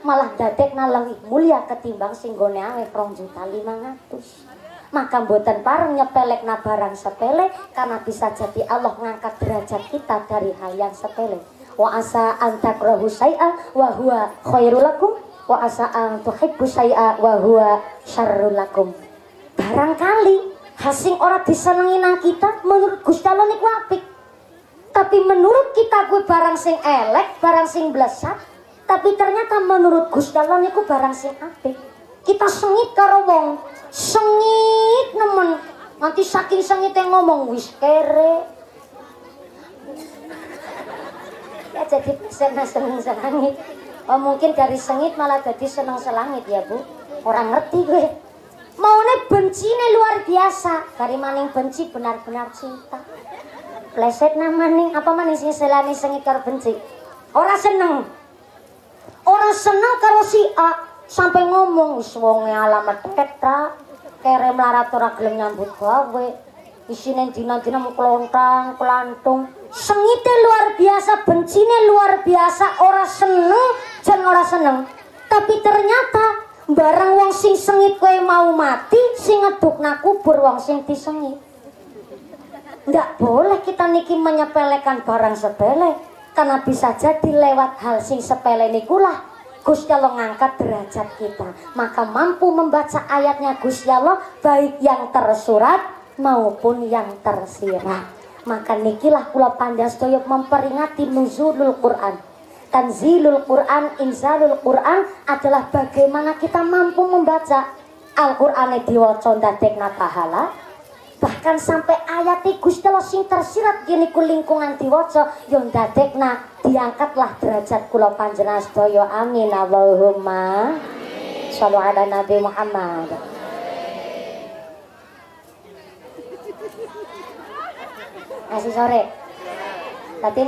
malah dadekna lebih mulia ketimbang sing gone aweh 2.500.000. Maka mboten pareng nyepelekna barang sepele karena bisa jadi Allah ngangkat derajat kita dari hal yang sepele. Wa asa an takrahu syai'a wa huwa khairul lakum wa asa an tuhibbu syai'a wa huwa syarrul lakum. Barangkali hasing ora disenengi nang kita menurut Gusti Allah niku apik. Tapi menurut kita kuwi barang sing elek, barang sing blesat, tapi ternyata menurut Gusti Allah niku barang sing apik. Kita sengit karo wong, sengit nemen. Nanti saking sengite ngomong wis kere. Ya jadi seneng selangit. Oh mungkin dari sengit malah jadi seneng selangit ya Bu. Orang ngerti gue. Maune bencine luar biasa. Dari maning benci benar-benar cinta. Pleset namane apa maning sing selane sengit karo benci. Ora seneng. Ora seneng karo si A sampai ngomong wis wonge alamat tetra. Kere melarat ora gelem nyambut gawe. Isine dina-dina mung klontang, klantung. Sengite luar biasa, bencine luar biasa, ora seneng, jan ora seneng. Tapi ternyata barang wong sing sengit kowe mau mati, sing ngedukna kubur wong sing disengit. Nggak boleh kita niki menyepelekan barang sepele, karena bisa jadi lewat hal sing sepele nikulah Gusti Allah ngangkat derajat kita. Maka mampu membaca ayatnya Gusti Allah baik yang tersurat maupun yang tersirat. Maka nikilah kula pandastaya memperingati nuzulul Quran. Tanzilul Quran, inzalul Quran adalah bagaimana kita mampu membaca Al-Qur'ane diwaca ndadekna pahala. Bahkan sampai ayat Gusti Allah sing tersirat gini ku lingkungan diwaca yo ndadekna diangkatlah derajat kula panjenengan sedaya. Amin Allahumma shallu ala Nabi Muhammad. Masih sore. Tadi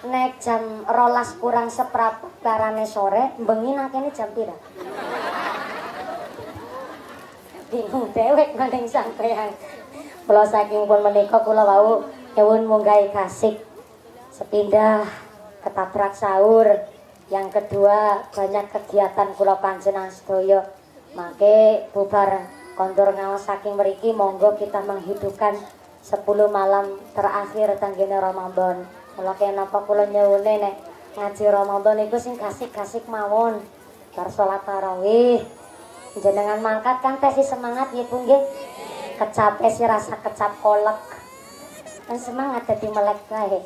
nek jam 12 kurang seprapat karane sore, bengi nang kene jam pira? Bingung dewek maning sampean. Kula saking pun menika kula wau nyuwun munggahi kasih sepindah ketabrak sahur. Yang kedua banyak kegiatan kula panjenengan sedaya. Mangke bubar kondur ngaos saking mriki monggo kita menghidupkan 10 malam terakhir tanggene Ramadan. Mula kenapa kula nyuwune nek ngaji Ramadan iku sing kasih-kasih mawon. Bar salat tarawih. Jenengan mangkat kan tesi semangat nggih Bu nggih. Kecap si rasa kecap kolek. Kan semangat dadi melek bae.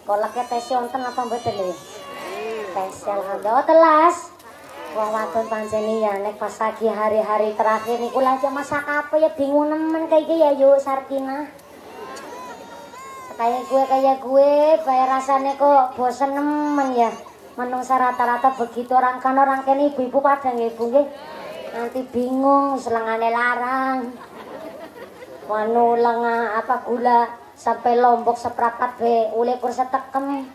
Koleknya tesi wonten apa mboten nggih? Tes alhamdulillah telas. Wong wadon panjenengan nek pas lagi hari-hari terakhir niku aja masak apa ya bingung nemen kayak ya yuk Sarkina. Kayak gue bayar rasanya kok bosen nemen ya. Menungsa rata-rata begitu orang kan orang kene ibu-ibu pada nggih Bu nggih. Nanti bingung selengane larang. Wanu lenga apa gula sampai lombok seprapat be ule kur setekem.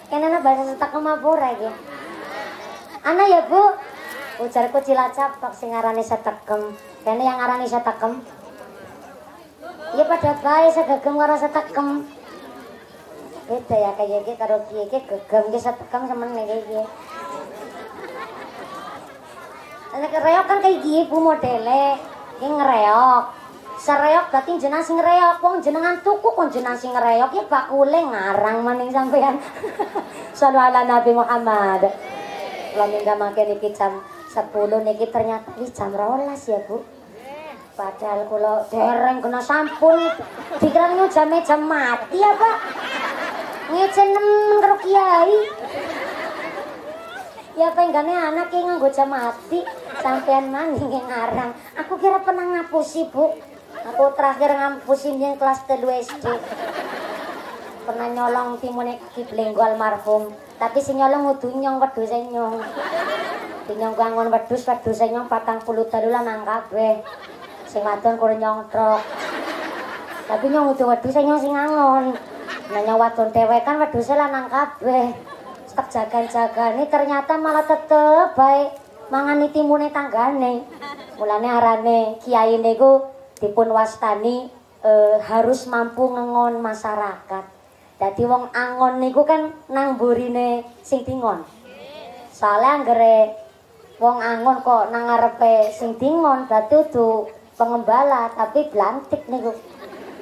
Kenapa bahasa setekem apa ora iki? Ana ya Bu. Ujarku Cilacap tok sing ngarani setekem. Kene yang ngarani setekem. Ya pada bae segegem karo setekem. Beda ya kayak iki karo piye iki gegem iki setekem semene iki. Nek reok kan kayak gini Bu modele. Ki ngereok. Sereok berarti jenengan sing ngereok. Wong jenengan tuku kon jenengan sing ngereok ya bakule ngarang maning sampean. Shallu ala Nabi Muhammad. Kula minggamake niki jam 10 niki ternyata wis jam 12 ya Bu. Padahal kula dereng kena sampun dikira jam mati ya Pak. Ngecen nemen karo kiai. Ya penggane anak ki nganggo jam mati sampean maning ngarang. Aku kira pernah ngapusi Bu. Aku terakhir ngapusin yang kelas 3 SD. Pernah nyolong timune kaki blenggo almarhum. Tapi si nyolong udu nyong wedhus nyong. Dinyong kangon wedhus nyong 43 lan nang kabeh. Sing wadon kur nyongtrok. Tapi nyong udu wedhus nyong sing ngangon. Nanya wadon dewekan wedhus lan nang kabeh. Tak jagan-jagane ternyata malah tetep baik mangani timune tanggane. Mulane arane kiai niku dipun wastani harus mampu ngengon masyarakat. Dadi wong angon niku kan nang burine sing tingon. Soale anggere wong angon kok nang ngarepe sing tingon berarti udu pengembala tapi blantik niku.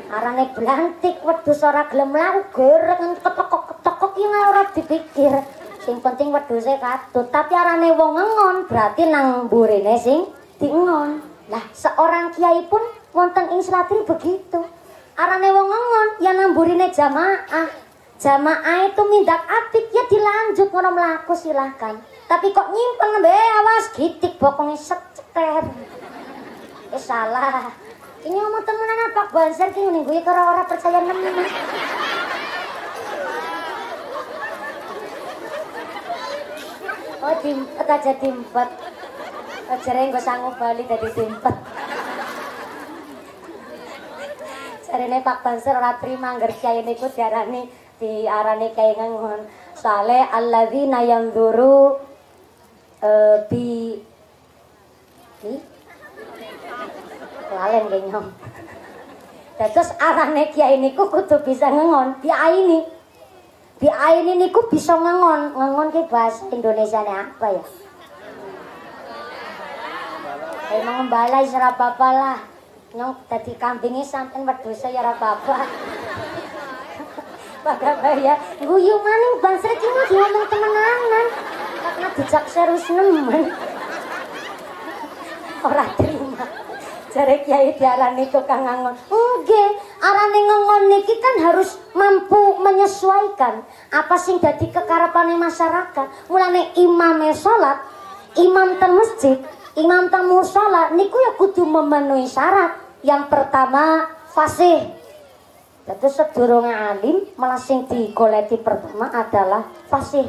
Arane blantik wedhus ora gelem mlaku gereng ketekok-ketekok ki ora dipikir. Sing penting wedhuse katut, tapi arane wong ngengon berarti nang burine sing diengon. Lah seorang kiai pun wonten ing Selatri begitu. Arane wong ngengon ya nang burine jamaah. Jamaah itu mindak apik ya dilanjut ngono mlaku silahkan. Tapi kok nyimpen be awas gitik bokonge seter. Salah. Ini ngomong temenan Pak Banser ki ngene kuwi karo ora percaya nemen. Oh dimpet aja dimpet. Ajare engko sanggup bali dadi dimpet. jarene Pak Bansir ora trima angger kiai niku diarani kiai ngengon. Sale alladzina yanzuru bi lalen genyong. Terus arane kiai niku kudu bisa ngengon, diaini. Diaini niku bisa ngengon. Ngengon ki bahasa Indonesiane apa ya? Emang balai ora apa-apa lah. Nyong dadi kambinge sampean wedhus ya ora apa-apa. Padahal ya guyu maning Bang Sri ki ngomong temenanan. Karena dijak serius nemen. Ora terima. Jare kiai diarani tukang ngangon. Nggih, arane ngangon niki kan harus mampu menyesuaikan apa sing dadi kekarepane masyarakat. Mulane imame salat, imam teng masjid, imam teng musala niku ya kudu memenuhi syarat. Yang pertama fasih. Jadi sedurunge alim malah sing digoleki pertama adalah fasih.